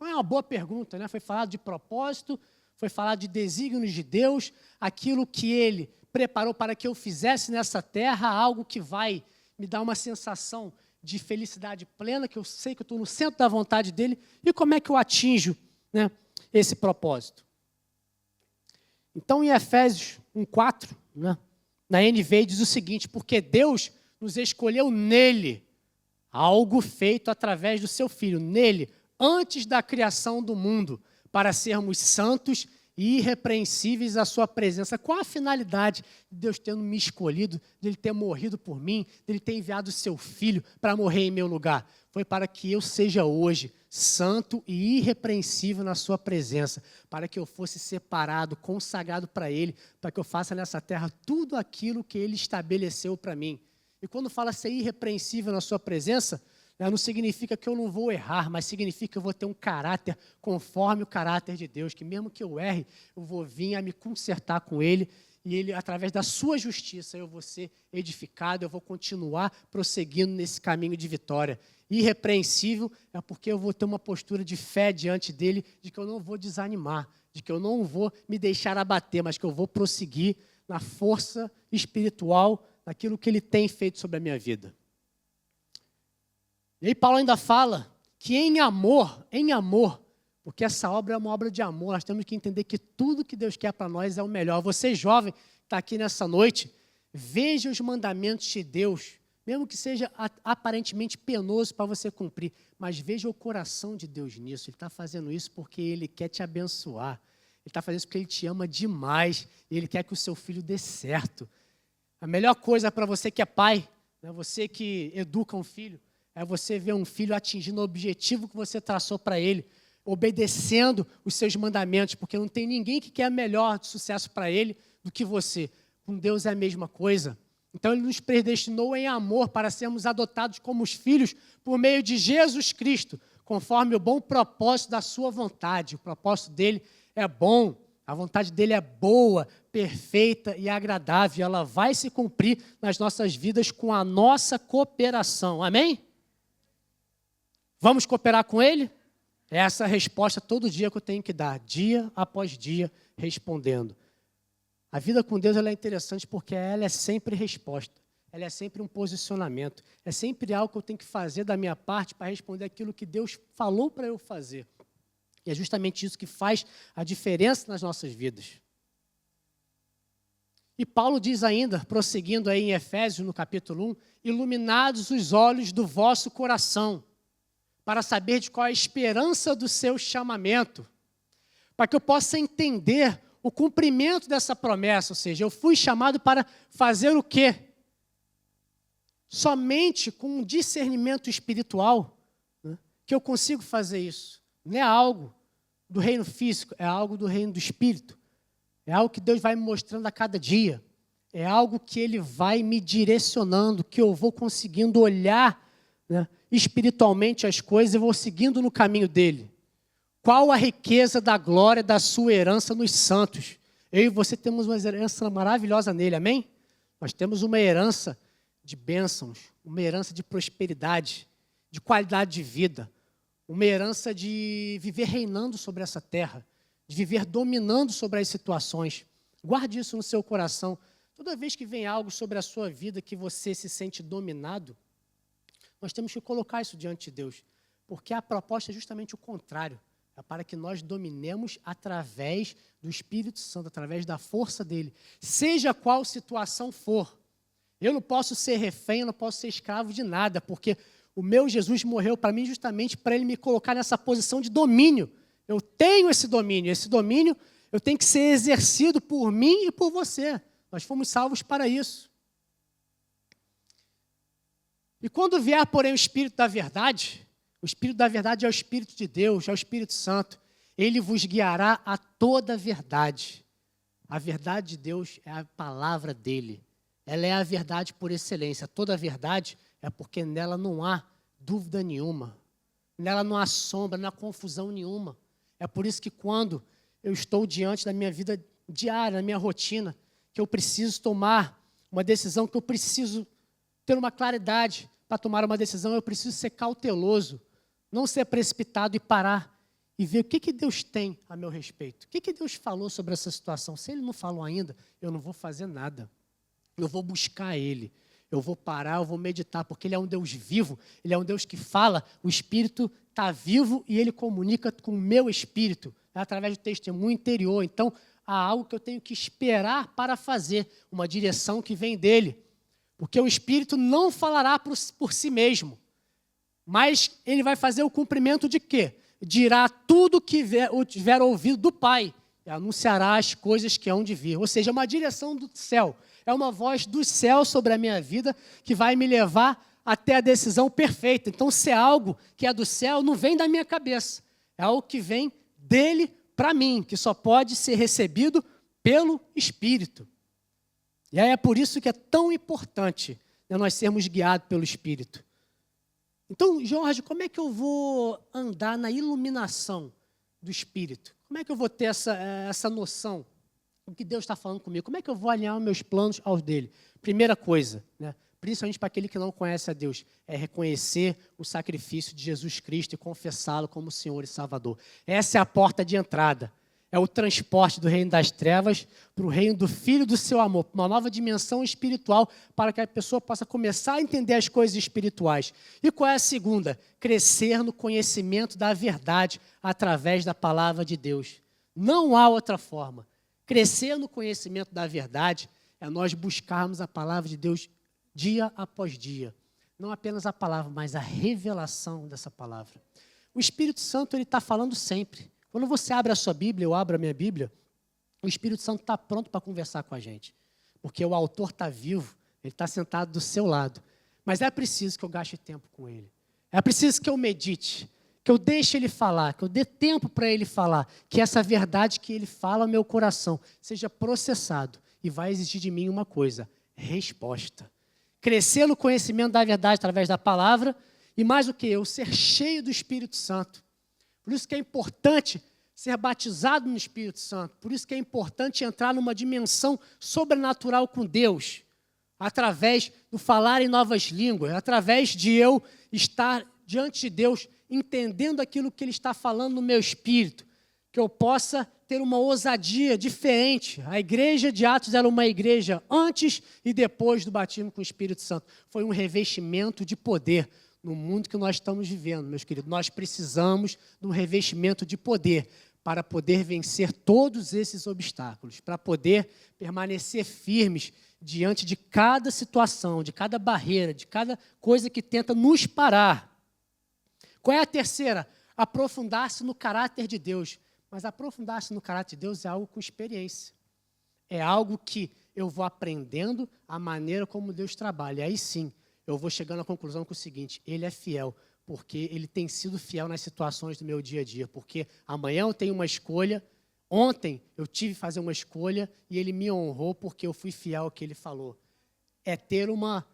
Não é uma boa pergunta, né? Foi falado de propósito, foi falado de desígnios de Deus, aquilo que Ele preparou para que eu fizesse nessa terra, algo que vai me dar uma sensação de felicidade plena, que eu sei que eu estou no centro da vontade dEle, e como é que eu atinjo, né, esse propósito? Então, em Efésios 1:4, né, na NVI diz o seguinte: porque Deus nos escolheu nele, algo feito através do seu Filho, nele, antes da criação do mundo, para sermos santos e irrepreensíveis à sua presença. Qual a finalidade de Deus tendo me escolhido, de Ele ter morrido por mim, de Ele ter enviado o seu Filho para morrer em meu lugar? Foi para que eu seja hoje santo e irrepreensível na sua presença, para que eu fosse separado, consagrado para Ele, para que eu faça nessa terra tudo aquilo que Ele estabeleceu para mim. E quando fala ser irrepreensível na sua presença, não significa que eu não vou errar, mas significa que eu vou ter um caráter conforme o caráter de Deus, que mesmo que eu erre, eu vou vir a me consertar com Ele, e Ele, através da sua justiça, eu vou ser edificado, eu vou continuar prosseguindo nesse caminho de vitória. Irrepreensível é porque eu vou ter uma postura de fé diante dEle, de que eu não vou desanimar, de que eu não vou me deixar abater, mas que eu vou prosseguir na força espiritual, naquilo que Ele tem feito sobre a minha vida. E aí Paulo ainda fala que em amor, porque essa obra é uma obra de amor, nós temos que entender que tudo que Deus quer para nós é o melhor. Você jovem que está aqui nessa noite, veja os mandamentos de Deus, mesmo que seja aparentemente penoso para você cumprir, mas veja o coração de Deus nisso. Ele está fazendo isso porque Ele quer te abençoar. Ele está fazendo isso porque Ele te ama demais e Ele quer que o seu filho dê certo. A melhor coisa para você que é pai, né, você que educa um filho, é você ver um filho atingindo o objetivo que você traçou para ele, obedecendo os seus mandamentos, porque não tem ninguém que quer melhor sucesso para ele do que você. Com Deus é a mesma coisa. Então, Ele nos predestinou em amor para sermos adotados como os filhos por meio de Jesus Cristo, conforme o bom propósito da sua vontade. O propósito dEle é bom, a vontade dEle é boa, perfeita e agradável. Ela vai se cumprir nas nossas vidas com a nossa cooperação. Amém? Vamos cooperar com Ele? É essa a resposta todo dia que eu tenho que dar, dia após dia, respondendo. A vida com Deus ela é interessante porque ela é sempre resposta, ela é sempre um posicionamento, é sempre algo que eu tenho que fazer da minha parte para responder aquilo que Deus falou para eu fazer. E é justamente isso que faz a diferença nas nossas vidas. E Paulo diz ainda, prosseguindo aí em Efésios, no capítulo 1, iluminados os olhos do vosso coração, para saber de qual é a esperança do seu chamamento, para que eu possa entender o cumprimento dessa promessa, ou seja, eu fui chamado para fazer o quê? Somente com um discernimento espiritual, né, que eu consigo fazer isso. Não é algo do reino físico, é algo do reino do espírito. É algo que Deus vai me mostrando a cada dia. É algo que Ele vai me direcionando, que eu vou conseguindo olhar, né, espiritualmente as coisas e vou seguindo no caminho dEle. Qual a riqueza da glória da sua herança nos santos? Eu e você temos uma herança maravilhosa nele, amém? Nós temos uma herança de bênçãos, uma herança de prosperidade, de qualidade de vida, uma herança de viver reinando sobre essa terra, de viver dominando sobre as situações. Guarde isso no seu coração. Toda vez que vem algo sobre a sua vida que você se sente dominado, nós temos que colocar isso diante de Deus, porque a proposta é justamente o contrário. É para que nós dominemos através do Espírito Santo, através da força dEle, seja qual situação for. Eu não posso ser refém, eu não posso ser escravo de nada, porque o meu Jesus morreu para mim justamente para Ele me colocar nessa posição de domínio. Eu tenho esse domínio eu tenho que ser exercido por mim e por você. Nós fomos salvos para isso. E quando vier, porém, o Espírito da verdade é o Espírito de Deus, é o Espírito Santo. Ele vos guiará a toda a verdade. A verdade de Deus é a palavra dEle. Ela é a verdade por excelência. Toda a verdade é porque nela não há dúvida nenhuma. Nela não há sombra, não há confusão nenhuma. É por isso que quando eu estou diante da minha vida diária, na minha rotina, que eu preciso tomar uma decisão, que eu preciso ter uma claridade para tomar uma decisão, eu preciso ser cauteloso, não ser precipitado e parar e ver o que Deus tem a meu respeito. O que Deus falou sobre essa situação? Se Ele não falou ainda, eu não vou fazer nada. Eu vou buscar Ele. Eu vou parar, eu vou meditar, porque Ele é um Deus vivo, Ele é um Deus que fala, o Espírito está vivo e Ele comunica com o meu espírito, através do testemunho interior. Então, há algo que eu tenho que esperar para fazer, uma direção que vem dEle. Porque o Espírito não falará por si mesmo, mas Ele vai fazer o cumprimento de quê? Dirá tudo que tiver ouvido do Pai, e anunciará as coisas que hão de vir. Ou seja, uma direção do céu. É uma voz do céu sobre a minha vida que vai me levar até a decisão perfeita. Então, se é algo que é do céu, não vem da minha cabeça. É algo que vem dele para mim, que só pode ser recebido pelo Espírito. E aí é por isso que é tão importante, né, nós sermos guiados pelo Espírito. Então, Jorge, como é que eu vou andar na iluminação do Espírito? Como é que eu vou ter essa noção do que Deus está falando comigo? Como é que eu vou alinhar os meus planos aos dele? Primeira coisa, né, principalmente para aquele que não conhece a Deus, é reconhecer o sacrifício de Jesus Cristo e confessá-lo como Senhor e Salvador. Essa é a porta de entrada. É o transporte do reino das trevas para o reino do Filho do seu amor, uma nova dimensão espiritual para que a pessoa possa começar a entender as coisas espirituais. E qual é a segunda? Crescer no conhecimento da verdade através da palavra de Deus. Não há outra forma. Crescer no conhecimento da verdade é nós buscarmos a palavra de Deus dia após dia. Não apenas a palavra, mas a revelação dessa palavra. O Espírito Santo ele está falando sempre. Quando você abre a sua Bíblia, eu abro a minha Bíblia, o Espírito Santo está pronto para conversar com a gente. Porque o autor está vivo, ele está sentado do seu lado. Mas é preciso que eu gaste tempo com ele. É preciso que eu medite, que eu deixe ele falar, que eu dê tempo para ele falar, que essa verdade que ele fala ao meu coração seja processado e vai exigir de mim uma coisa, resposta. Crescer no conhecimento da verdade através da palavra e mais o que? Eu ser cheio do Espírito Santo. Por isso que é importante ser batizado no Espírito Santo. Por isso que é importante entrar numa dimensão sobrenatural com Deus, através do falar em novas línguas, através de eu estar diante de Deus, entendendo aquilo que Ele está falando no meu espírito, que eu possa ter uma ousadia diferente. A igreja de Atos era uma igreja antes e depois do batismo com o Espírito Santo. Foi um revestimento de poder. No mundo que nós estamos vivendo, meus queridos, nós precisamos de um revestimento de poder para poder vencer todos esses obstáculos, para poder permanecer firmes diante de cada situação, de cada barreira, de cada coisa que tenta nos parar. Qual é a terceira? Aprofundar-se no caráter de Deus. Mas aprofundar-se no caráter de Deus é algo com experiência. É algo que eu vou aprendendo a maneira como Deus trabalha. Aí sim, eu vou chegando à conclusão que é o seguinte, Ele é fiel, porque Ele tem sido fiel nas situações do meu dia a dia, porque amanhã eu tenho uma escolha, ontem eu tive que fazer uma escolha e Ele me honrou porque eu fui fiel ao que Ele falou. É ter uma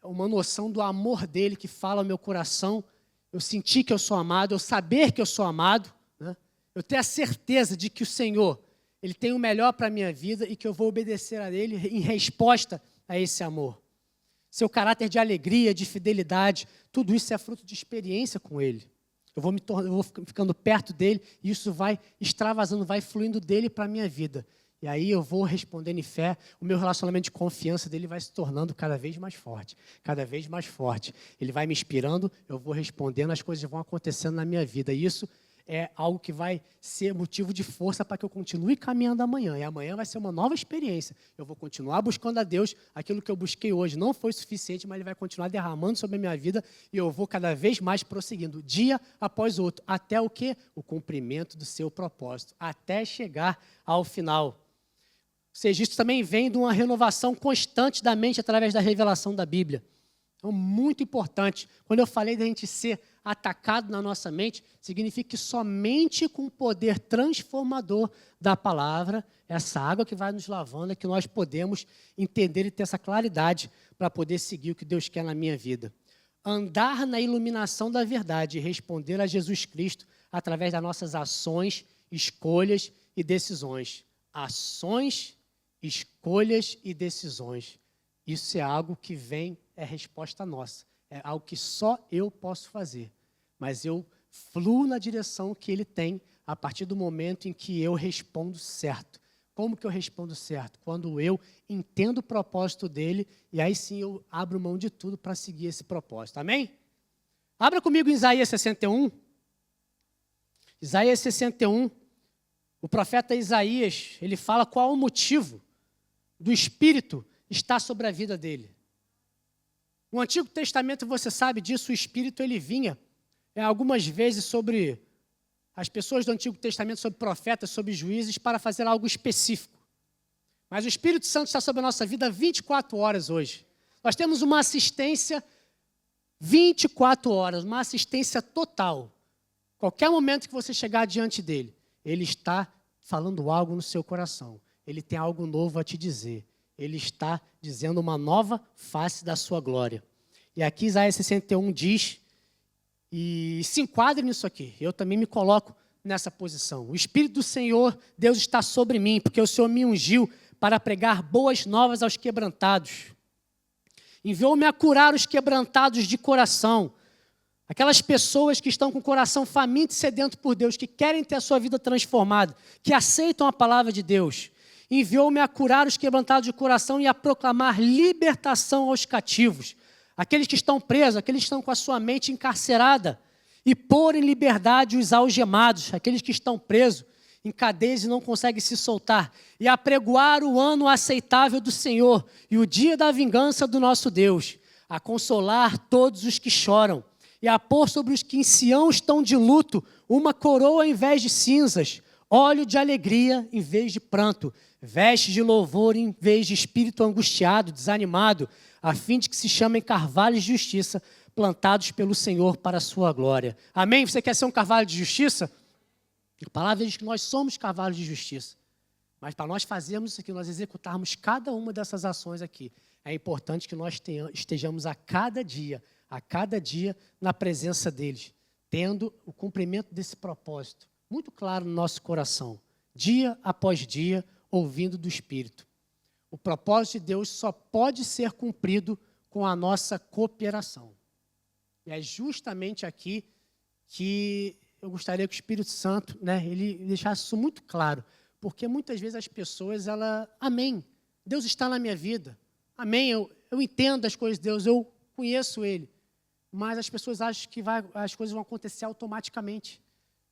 noção do amor dEle que fala ao meu coração, eu sentir que eu sou amado, eu saber que eu sou amado, né? Eu ter a certeza de que o Senhor, Ele tem o melhor para a minha vida e que eu vou obedecer a Ele em resposta a esse amor. Seu caráter de alegria, de fidelidade, tudo isso é fruto de experiência com Ele. Eu vou ficando perto dEle e isso vai extravasando, vai fluindo dEle para a minha vida. E aí eu vou respondendo em fé, o meu relacionamento de confiança dEle vai se tornando cada vez mais forte, cada vez mais forte. Ele vai me inspirando, eu vou respondendo, as coisas vão acontecendo na minha vida. E isso é algo que vai ser motivo de força para que eu continue caminhando amanhã. E amanhã vai ser uma nova experiência. Eu vou continuar buscando a Deus. Aquilo que eu busquei hoje não foi suficiente, mas Ele vai continuar derramando sobre a minha vida e eu vou cada vez mais prosseguindo, dia após outro, até o quê? O cumprimento do seu propósito, até chegar ao final. Ou seja, isso também vem de uma renovação constante da mente através da revelação da Bíblia. Então, muito importante. Quando eu falei da gente ser atacado na nossa mente, significa que somente com o poder transformador da palavra, essa água que vai nos lavando, é que nós podemos entender e ter essa claridade para poder seguir o que Deus quer na minha vida. Andar na iluminação da verdade e responder a Jesus Cristo através das nossas ações, escolhas e decisões. ações, escolhas e decisões. Isso é algo que vem, é resposta nossa. É algo que só eu posso fazer. Mas eu fluo na direção que Ele tem a partir do momento em que eu respondo certo. Como que eu respondo certo? Quando eu entendo o propósito dEle e aí sim eu abro mão de tudo para seguir esse propósito. Amém? Abra comigo em Isaías 61. Isaías 61. O profeta Isaías, ele fala qual o motivo do Espírito estar sobre a vida dele. No Antigo Testamento, você sabe disso, o Espírito ele vinha algumas vezes sobre as pessoas do Antigo Testamento, sobre profetas, sobre juízes, para fazer algo específico. Mas o Espírito Santo está sobre a nossa vida 24 horas hoje. Nós temos uma assistência 24 horas, uma assistência total. Qualquer momento que você chegar diante dele, ele está falando algo no seu coração. Ele tem algo novo a te dizer. Ele está dizendo uma nova face da sua glória. E aqui Isaías 61 diz, e se enquadre nisso aqui, eu também me coloco nessa posição. O Espírito do Senhor, Deus está sobre mim, porque o Senhor me ungiu para pregar boas novas aos quebrantados. Enviou-me a curar os quebrantados de coração. Aquelas pessoas que estão com o coração faminto e sedento por Deus, que querem ter a sua vida transformada, que aceitam a palavra de Deus. Enviou-me a curar os quebrantados de coração e a proclamar libertação aos cativos. Aqueles que estão presos, aqueles que estão com a sua mente encarcerada. E pôr em liberdade os algemados, aqueles que estão presos em cadeias e não conseguem se soltar. E apregoar o ano aceitável do Senhor e o dia da vingança do nosso Deus. A consolar todos os que choram. E a pôr sobre os que em Sião estão de luto uma coroa em vez de cinzas, óleo de alegria em vez de pranto, veste de louvor em vez de espírito angustiado, desanimado, a fim de que se chamem carvalhos de justiça, plantados pelo Senhor para a sua glória. Amém? Você quer ser um carvalho de justiça? A palavra diz que nós somos carvalhos de justiça. Mas para nós fazermos isso aqui, nós executarmos cada uma dessas ações aqui, é importante que nós estejamos a cada dia na presença deles, tendo o cumprimento desse propósito muito claro no nosso coração, dia após dia, ouvindo do Espírito. O propósito de Deus só pode ser cumprido com a nossa cooperação. E é justamente aqui que eu gostaria que o Espírito Santo, ele deixasse isso muito claro, porque muitas vezes as pessoas, amém, Deus está na minha vida, amém, eu entendo as coisas de Deus, eu conheço Ele, mas as pessoas acham que as coisas vão acontecer automaticamente.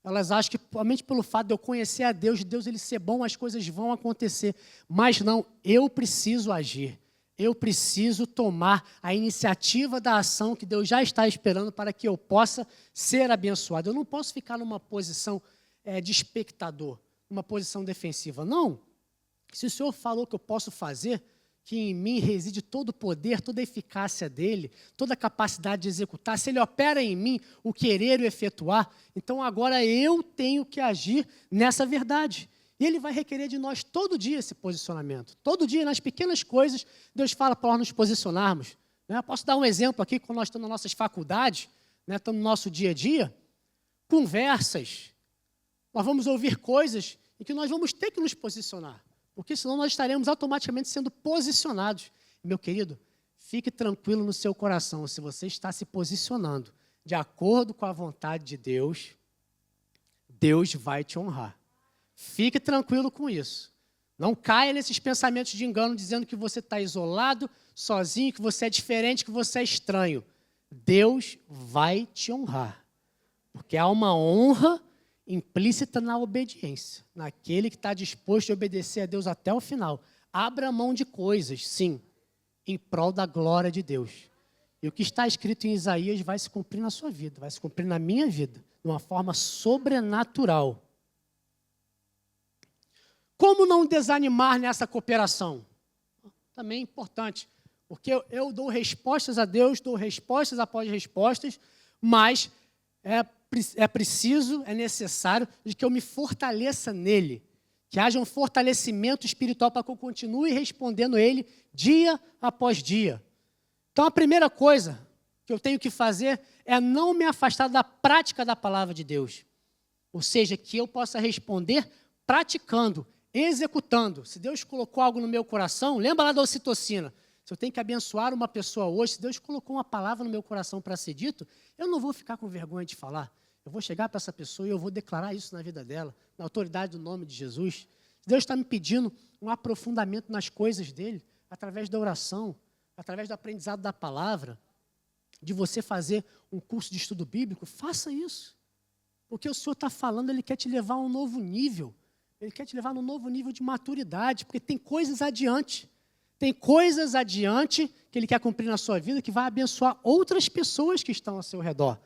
Elas acham que, somente pelo fato de eu conhecer a Deus, de Deus ele ser bom, as coisas vão acontecer. Mas não, eu preciso agir. Eu preciso tomar a iniciativa da ação que Deus já está esperando para que eu possa ser abençoado. Eu não posso ficar numa posição de espectador, numa posição defensiva. Não. Se o Senhor falou que eu posso fazer, que em mim reside todo o poder, toda a eficácia dele, toda a capacidade de executar, se ele opera em mim o querer e o efetuar, então agora eu tenho que agir nessa verdade. E ele vai requerer de nós todo dia esse posicionamento. Todo dia, nas pequenas coisas, Deus fala para nós nos posicionarmos. Eu posso dar um exemplo aqui, quando nós estamos nas nossas faculdades, estamos no nosso dia a dia, conversas, nós vamos ouvir coisas em que nós vamos ter que nos posicionar. Porque senão nós estaremos automaticamente sendo posicionados. Meu querido, fique tranquilo no seu coração. Se você está se posicionando de acordo com a vontade de Deus, Deus vai te honrar. Fique tranquilo com isso. Não caia nesses pensamentos de engano, dizendo que você está isolado, sozinho, que você é diferente, que você é estranho. Deus vai te honrar. Porque há uma honra implícita na obediência, naquele que está disposto a obedecer a Deus até o final. Abra mão de coisas, sim, em prol da glória de Deus. E o que está escrito em Isaías vai se cumprir na sua vida, vai se cumprir na minha vida, de uma forma sobrenatural. Como não desanimar nessa cooperação? Também é importante, porque eu dou respostas a Deus, dou respostas após respostas, mas é preciso, é necessário de que eu me fortaleça nele, que haja um fortalecimento espiritual para que eu continue respondendo ele dia após dia. Então, a primeira coisa que eu tenho que fazer é não me afastar da prática da palavra de Deus. Ou seja, que eu possa responder praticando, executando. Se Deus colocou algo no meu coração, lembra lá da ocitocina. Se eu tenho que abençoar uma pessoa hoje, se Deus colocou uma palavra no meu coração para ser dito, eu não vou ficar com vergonha de falar. Eu vou chegar para essa pessoa e eu vou declarar isso na vida dela, na autoridade do nome de Jesus. Se Deus está me pedindo um aprofundamento nas coisas dele, através da oração, através do aprendizado da palavra, de você fazer um curso de estudo bíblico, faça isso. Porque o Senhor está falando, Ele quer te levar a um novo nível. Ele quer te levar a um novo nível de maturidade, porque tem coisas adiante. Tem coisas adiante que Ele quer cumprir na sua vida que vai abençoar outras pessoas que estão ao seu redor.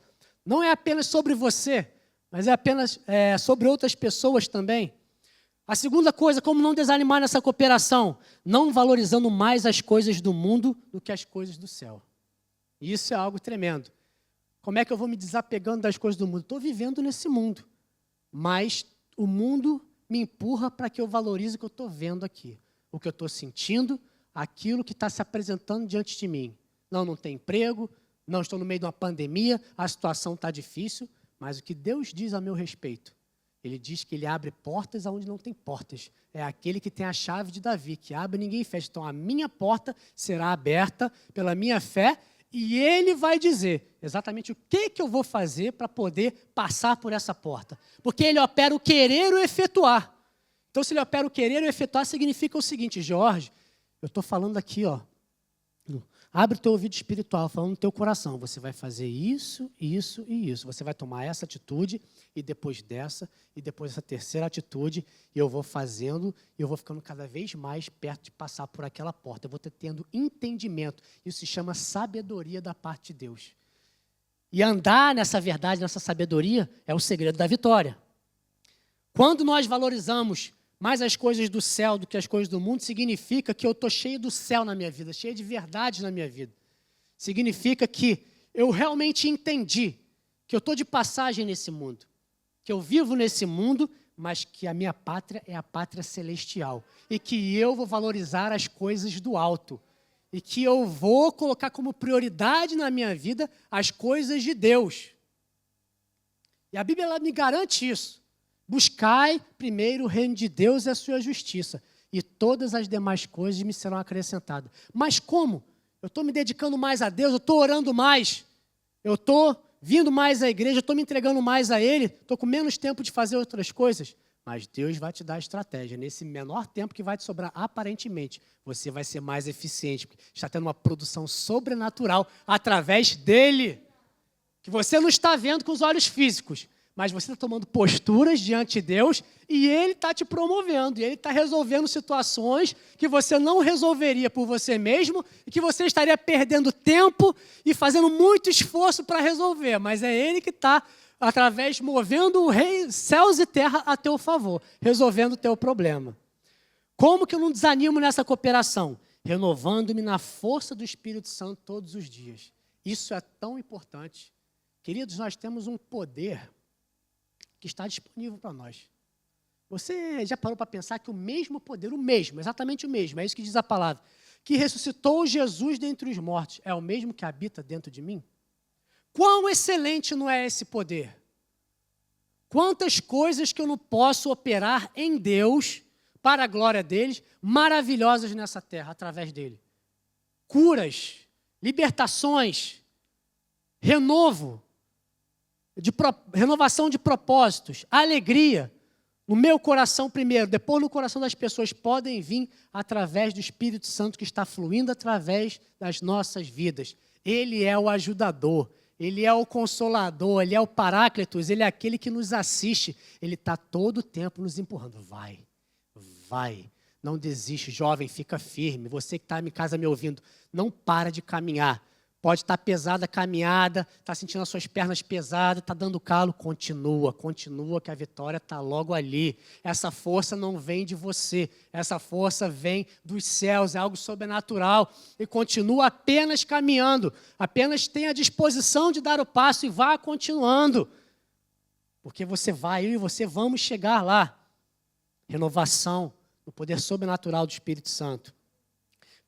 Não é apenas sobre você, mas é apenas sobre outras pessoas também. A segunda coisa, como não desanimar nessa cooperação? Não valorizando mais as coisas do mundo do que as coisas do céu. E isso é algo tremendo. Como é que eu vou me desapegando das coisas do mundo? Estou vivendo nesse mundo, mas o mundo me empurra para que eu valorize o que eu estou vendo aqui, o que eu estou sentindo, aquilo que está se apresentando diante de mim. Não tem emprego, não estou no meio de uma pandemia, a situação está difícil, mas o que Deus diz a meu respeito? Ele diz que Ele abre portas aonde não tem portas. É aquele que tem a chave de Davi, que abre e ninguém fecha. Então a minha porta será aberta pela minha fé e Ele vai dizer exatamente o que eu vou fazer para poder passar por essa porta. Porque Ele opera o querer e o efetuar. Então se Ele opera o querer e o efetuar, significa o seguinte, Jorge, eu estou falando aqui, abre o teu ouvido espiritual, falando no teu coração. Você vai fazer isso, isso e isso. Você vai tomar essa atitude e depois dessa terceira atitude, e eu vou fazendo, e eu vou ficando cada vez mais perto de passar por aquela porta. Eu vou tendo entendimento. Isso se chama sabedoria da parte de Deus. E andar nessa verdade, nessa sabedoria, é o segredo da vitória. Quando nós valorizamos mais as coisas do céu do que as coisas do mundo, significa que eu estou cheio do céu na minha vida, cheio de verdade na minha vida. Significa que eu realmente entendi que eu estou de passagem nesse mundo, que eu vivo nesse mundo, mas que a minha pátria é a pátria celestial e que eu vou valorizar as coisas do alto e que eu vou colocar como prioridade na minha vida as coisas de Deus. E a Bíblia ela me garante isso. Buscai primeiro o reino de Deus e a sua justiça, e todas as demais coisas me serão acrescentadas. Mas como? Eu estou me dedicando mais a Deus, eu estou orando mais, eu estou vindo mais à igreja, eu estou me entregando mais a Ele, estou com menos tempo de fazer outras coisas. Mas Deus vai te dar a estratégia. Nesse menor tempo que vai te sobrar, aparentemente, você vai ser mais eficiente, porque está tendo uma produção sobrenatural através dEle, que você não está vendo com os olhos físicos, mas você está tomando posturas diante de Deus e Ele está te promovendo, e Ele está resolvendo situações que você não resolveria por você mesmo e que você estaria perdendo tempo e fazendo muito esforço para resolver, mas é Ele que está, movendo o rei, céus e terra a teu favor, resolvendo o teu problema. Como que eu não desanimo nessa cooperação? Renovando-me na força do Espírito Santo todos os dias. Isso é tão importante. Queridos, nós temos um poder que está disponível para nós. Você já parou para pensar que o mesmo poder, exatamente o mesmo, é isso que diz a palavra, que ressuscitou Jesus dentre os mortos, é o mesmo que habita dentro de mim? Quão excelente não é esse poder? Quantas coisas que eu não posso operar em Deus, para a glória deles, maravilhosas nessa terra, através dele. Curas, libertações, renovação de propósitos, alegria, no meu coração primeiro, depois no coração das pessoas, podem vir através do Espírito Santo que está fluindo através das nossas vidas. Ele é o ajudador, Ele é o consolador, Ele é o Paráclitos, Ele é aquele que nos assiste. Ele está todo o tempo nos empurrando. Vai, não desiste, jovem, fica firme. Você que está em casa me ouvindo, não para de caminhar. Pode estar pesada a caminhada, está sentindo as suas pernas pesadas, está dando calo, continua, que a vitória está logo ali. Essa força não vem de você, essa força vem dos céus, é algo sobrenatural. E continua apenas caminhando, apenas tenha a disposição de dar o passo e vá continuando. Porque você vai, eu e você vamos chegar lá. Renovação, no poder sobrenatural do Espírito Santo.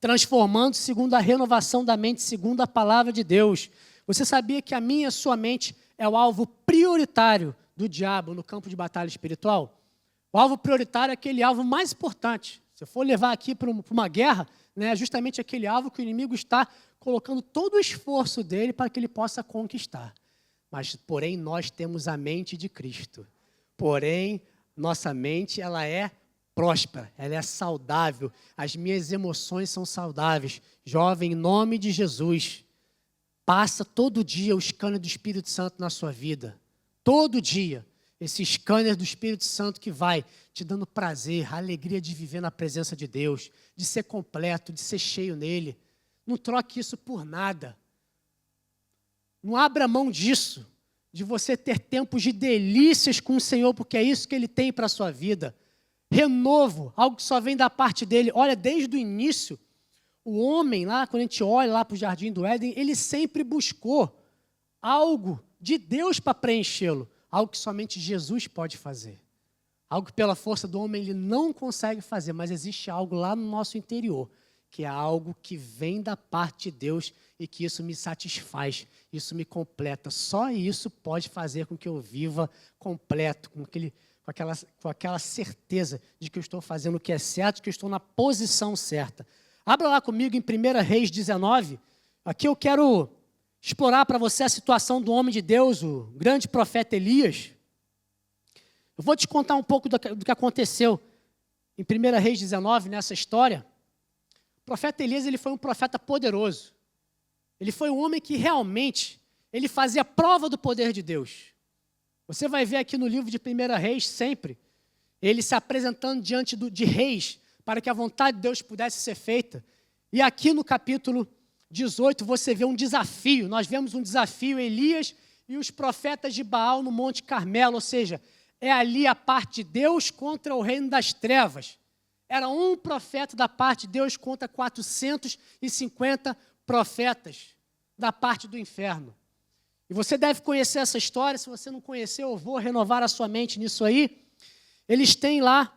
Transformando segundo a renovação da mente, segundo a palavra de Deus. Você sabia que a minha e a sua mente é o alvo prioritário do diabo no campo de batalha espiritual? O alvo prioritário é aquele alvo mais importante. Se eu for levar aqui para uma guerra, né, é justamente aquele alvo que o inimigo está colocando todo o esforço dele para que ele possa conquistar. Mas, porém, nós temos a mente de Cristo. Porém, nossa mente, ela é próspera, ela é saudável. As minhas emoções são saudáveis. Jovem, em nome de Jesus, passa todo dia o scanner do Espírito Santo na sua vida. Todo dia. Esse scanner do Espírito Santo que vai te dando prazer, a alegria de viver na presença de Deus, de ser completo, de ser cheio nele. Não troque isso por nada. Não abra mão disso, de você ter tempos de delícias com o Senhor, porque é isso que Ele tem para a sua vida. Renovo, algo que só vem da parte dEle. Olha, desde o início, o homem lá, quando a gente olha lá para o Jardim do Éden, ele sempre buscou algo de Deus para preenchê-lo. Algo que somente Jesus pode fazer. Algo que pela força do homem ele não consegue fazer, mas existe algo lá no nosso interior, que é algo que vem da parte de Deus e que isso me satisfaz, isso me completa. Só isso pode fazer com que eu viva completo, com aquela certeza de que eu estou fazendo o que é certo, que eu estou na posição certa. Abra lá comigo em 1 Reis 19. Aqui eu quero explorar para você a situação do homem de Deus, o grande profeta Elias. Eu vou te contar um pouco do que aconteceu em 1 Reis 19, nessa história. O profeta Elias, ele foi um profeta poderoso. Ele foi um homem que realmente, ele fazia prova do poder de Deus. Você vai ver aqui no livro de 1 Reis, sempre, ele se apresentando diante de reis, para que a vontade de Deus pudesse ser feita. E aqui no capítulo 18, você vê um desafio. Nós vemos um desafio, Elias e os profetas de Baal no Monte Carmelo, ou seja, é ali a parte de Deus contra o reino das trevas. Era um profeta da parte de Deus contra 450 profetas da parte do inferno. E você deve conhecer essa história. Se você não conheceu, eu vou renovar a sua mente nisso aí. Eles têm lá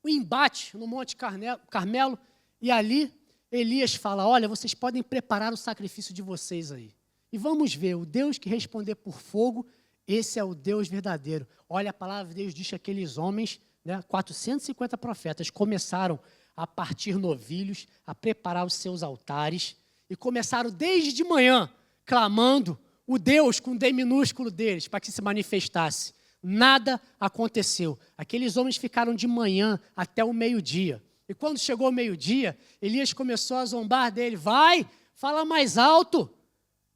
o embate no Monte Carmelo, e ali Elias fala, olha, vocês podem preparar o sacrifício de vocês aí. E vamos ver, o Deus que responder por fogo, esse é o Deus verdadeiro. Olha, a palavra de Deus diz que aqueles homens, 450 profetas, começaram a partir novilhos, a preparar os seus altares, e começaram desde de manhã, clamando o Deus com o D minúsculo deles, para que se manifestasse. Nada aconteceu. Aqueles homens ficaram de manhã até o meio-dia. E quando chegou o meio-dia, Elias começou a zombar dele. Vai, fala mais alto.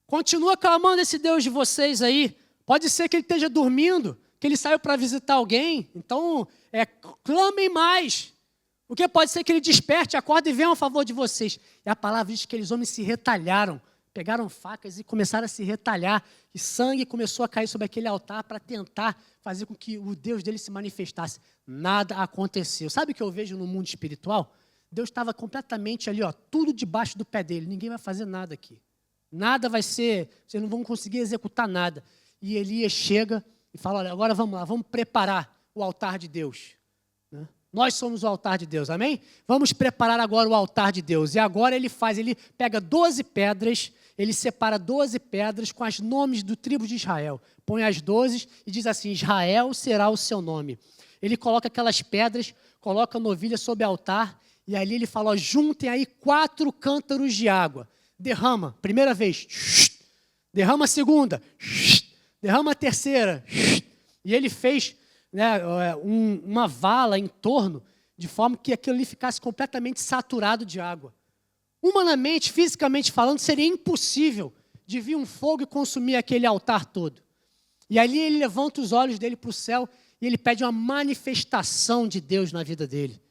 Continua clamando esse Deus de vocês aí. Pode ser que ele esteja dormindo, que ele saiu para visitar alguém. Então, clamem mais. Porque pode ser que ele desperte, acorde e venha a favor de vocês. E a palavra diz que aqueles homens se retalharam. Pegaram facas e começaram a se retalhar. E sangue começou a cair sobre aquele altar para tentar fazer com que o Deus dele se manifestasse. Nada aconteceu. Sabe o que eu vejo no mundo espiritual? Deus estava completamente ali, tudo debaixo do pé dele. Ninguém vai fazer nada aqui. Nada vai ser, vocês não vão conseguir executar nada. E Elias chega e fala, olha, agora vamos lá, vamos preparar o altar de Deus. Nós somos o altar de Deus, amém? Vamos preparar agora o altar de Deus. E agora ele pega 12 pedras, ele separa 12 pedras com os nomes do tribo de Israel. Põe as 12 e diz assim, Israel será o seu nome. Ele coloca aquelas pedras, coloca a novilha sobre o altar, e ali ele fala, juntem aí 4 cântaros de água. Derrama, primeira vez. Derrama a segunda. Derrama a terceira. E ele fez uma vala em torno, de forma que aquilo ali ficasse completamente saturado de água. Humanamente, fisicamente falando, seria impossível de vir um fogo e consumir aquele altar todo. E ali ele levanta os olhos dele para o céu e ele pede uma manifestação de Deus na vida dele.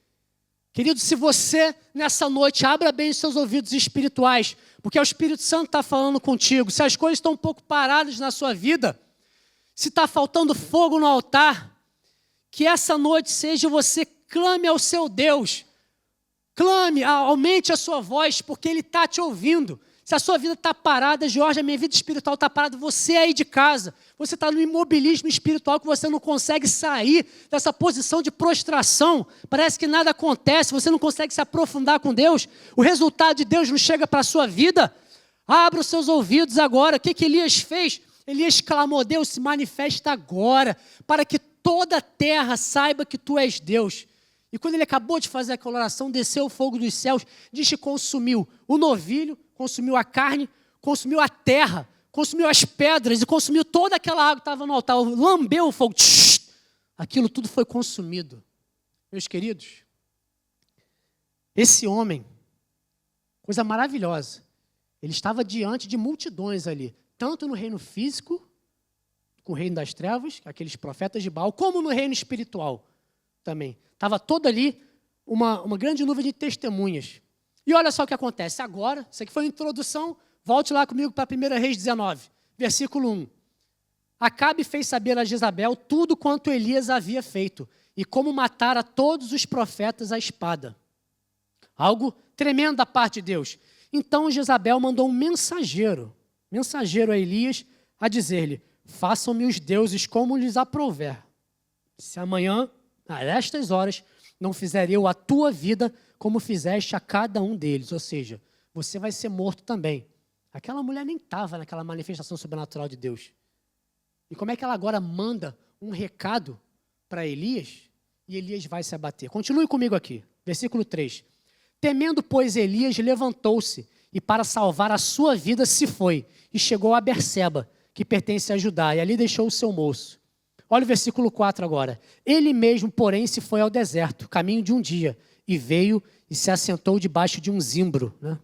Querido, se você, nessa noite, abra bem os seus ouvidos espirituais, porque o Espírito Santo está falando contigo. Se as coisas estão um pouco paradas na sua vida, se está faltando fogo no altar, que essa noite seja você clame ao seu Deus. Clame, aumente a sua voz, porque Ele está te ouvindo. Se a sua vida está parada, Jorge, a minha vida espiritual está parada, você aí de casa, você está no imobilismo espiritual que você não consegue sair dessa posição de prostração, parece que nada acontece, você não consegue se aprofundar com Deus, o resultado de Deus não chega para a sua vida. Abra os seus ouvidos agora. O que Elias fez? Elias clamou, Deus se manifesta agora, para que toda a terra saiba que tu és Deus. E quando ele acabou de fazer aquela oração, desceu o fogo dos céus, diz que consumiu o novilho, consumiu a carne, consumiu a terra, consumiu as pedras e consumiu toda aquela água que estava no altar, lambeu o fogo. Aquilo tudo foi consumido. Meus queridos, esse homem, coisa maravilhosa, ele estava diante de multidões ali, tanto no reino físico, com o reino das trevas, aqueles profetas de Baal, como no reino espiritual também. Estava toda ali uma grande nuvem de testemunhas. E olha só o que acontece agora, isso aqui foi a introdução, volte lá comigo para 1 Reis 19, versículo 1. Acabe fez saber a Jezabel tudo quanto Elias havia feito e como matara todos os profetas à espada. Algo tremendo da parte de Deus. Então Jezabel mandou um mensageiro a Elias a dizer-lhe: façam-me os deuses como lhes aprouver. Se amanhã, a estas horas, não fizer eu a tua vida como fizeste a cada um deles. Ou seja, você vai ser morto também. Aquela mulher nem estava naquela manifestação sobrenatural de Deus. E como é que ela agora manda um recado para Elias? E Elias vai se abater. Continue comigo aqui, versículo 3. Temendo, pois, Elias levantou-se e para salvar a sua vida se foi e chegou a Berseba, que pertence a Judá, e ali deixou o seu moço. Olha o versículo 4 agora. Ele mesmo, porém, se foi ao deserto, caminho de um dia, e veio e se assentou debaixo de um zimbro, né?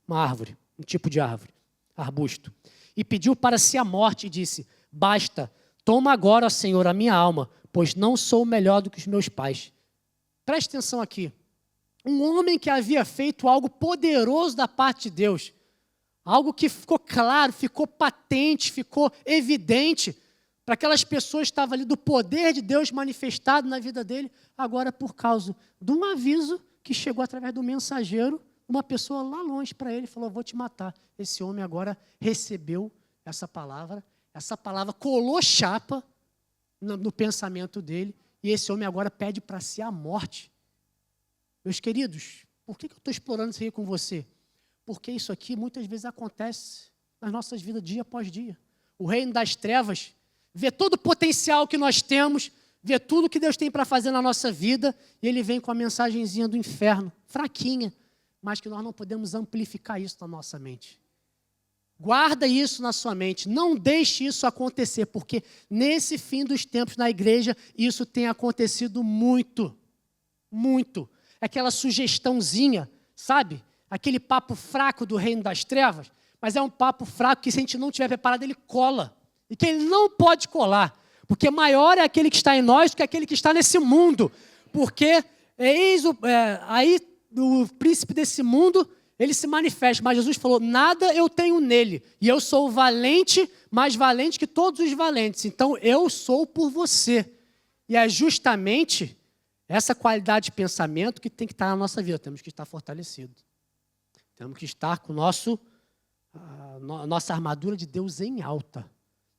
Uma árvore, um tipo de árvore, arbusto. E pediu para si a morte e disse: basta, toma agora, ó Senhor, a minha alma, pois não sou melhor do que os meus pais. Preste atenção aqui. Um homem que havia feito algo poderoso da parte de Deus, algo que ficou claro, ficou patente, ficou evidente para aquelas pessoas que estavam ali do poder de Deus manifestado na vida dele, agora por causa de um aviso que chegou através do mensageiro, uma pessoa lá longe para ele falou: vou te matar. Esse homem agora recebeu essa palavra colou chapa no pensamento dele, e esse homem agora pede para si a morte. Meus queridos, por que eu estou explorando isso aí com você? Porque isso aqui muitas vezes acontece nas nossas vidas dia após dia. O reino das trevas vê todo o potencial que nós temos, vê tudo que Deus tem para fazer na nossa vida, e ele vem com a mensagenzinha do inferno, fraquinha, mas que nós não podemos amplificar isso na nossa mente. Guarda isso na sua mente, não deixe isso acontecer, porque nesse fim dos tempos na igreja, isso tem acontecido muito, muito. Aquela sugestãozinha, sabe? Aquele papo fraco do reino das trevas, mas é um papo fraco que se a gente não estiver preparado, ele cola. E que ele não pode colar, porque maior é aquele que está em nós do que aquele que está nesse mundo. Porque aí o príncipe desse mundo, ele se manifesta, mas Jesus falou: nada eu tenho nele, e eu sou valente, mais valente que todos os valentes, então eu sou por você. E é justamente essa qualidade de pensamento que tem que estar na nossa vida. Temos que estar fortalecidos. Temos que estar com a nossa armadura de Deus em alta.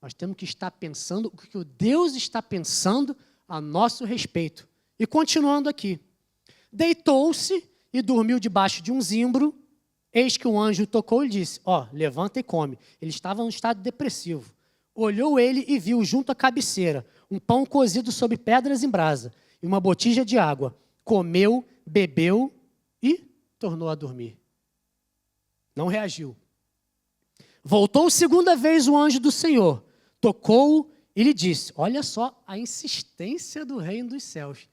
Nós temos que estar pensando o que o Deus está pensando a nosso respeito. E continuando aqui. Deitou-se e dormiu debaixo de um zimbro. Eis que um anjo tocou e lhe disse: levanta e come. Ele estava em um estado depressivo. Olhou ele e viu junto à cabeceira um pão cozido sobre pedras em brasa e uma botija de água. Comeu, bebeu e tornou a dormir. Não reagiu. Voltou segunda vez o anjo do Senhor, tocou-o e lhe disse: olha só a insistência do reino dos céus.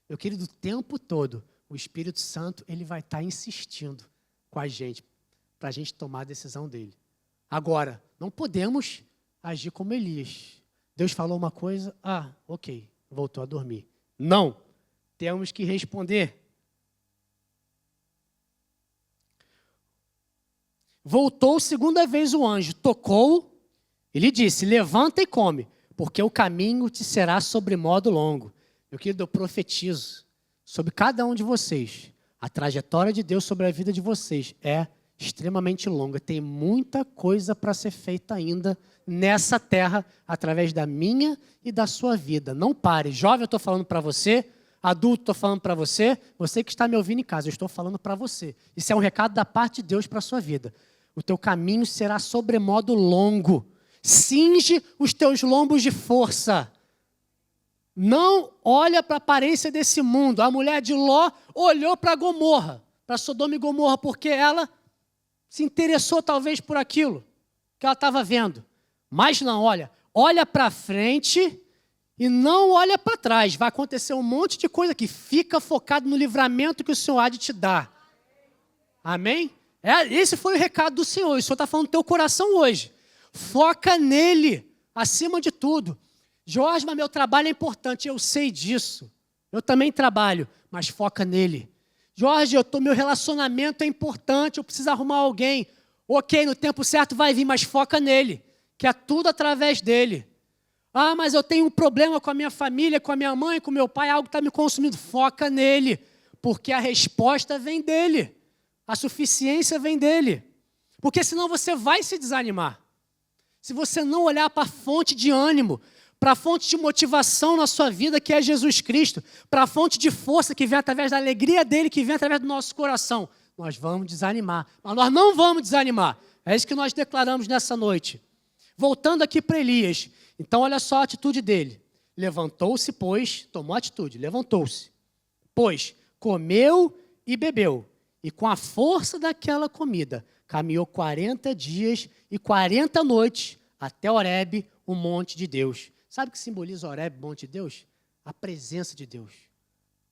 Meu querido, o tempo todo, o Espírito Santo ele vai estar insistindo com a gente, para a gente tomar a decisão dele. Agora, não podemos agir como Elias. Deus falou uma coisa, ok, voltou a dormir. Não, temos que responder. Voltou segunda vez o anjo, tocou e lhe disse: levanta e come, porque o caminho te será sobremodo longo. Meu querido, eu profetizo sobre cada um de vocês. A trajetória de Deus sobre a vida de vocês é extremamente longa. Tem muita coisa para ser feita ainda nessa terra, através da minha e da sua vida. Não pare. Jovem, eu estou falando para você. Adulto, estou falando para você. Você que está me ouvindo em casa, eu estou falando para você. Isso é um recado da parte de Deus para a sua vida. O teu caminho será sobremodo longo. Cinge os teus lombos de força. Não olha para a aparência desse mundo. A mulher de Ló olhou para Gomorra, para Sodoma e Gomorra, porque ela se interessou talvez por aquilo que ela estava vendo. Mas não, olha para frente e não olha para trás. Vai acontecer um monte de coisa aqui. Fica focado no livramento que o Senhor há de te dar. Amém? Esse foi o recado do Senhor. O Senhor está falando no teu coração hoje. Foca nele, acima de tudo. Jorge, mas meu trabalho é importante, eu sei disso. Eu também trabalho, mas foca nele. Jorge, meu relacionamento é importante, eu preciso arrumar alguém. Ok, no tempo certo vai vir, mas foca nele, que é tudo através dele. Ah, mas eu tenho um problema com a minha família, com a minha mãe, com o meu pai, algo está me consumindo. Foca nele, porque a resposta vem dele. A suficiência vem dele. Porque senão você vai se desanimar. Se você não olhar para a fonte de ânimo, para a fonte de motivação na sua vida, que é Jesus Cristo, para a fonte de força que vem através da alegria dele, que vem através do nosso coração, nós vamos desanimar. Mas nós não vamos desanimar. É isso que nós declaramos nessa noite. Voltando aqui para Elias. Então, olha só a atitude dele. Levantou-se, pois, tomou atitude, levantou-se. Pois, comeu e bebeu. E com a força daquela comida, caminhou 40 dias e 40 noites até Horebe, o monte de Deus. Sabe o que simboliza Horebe, o monte de Deus? A presença de Deus.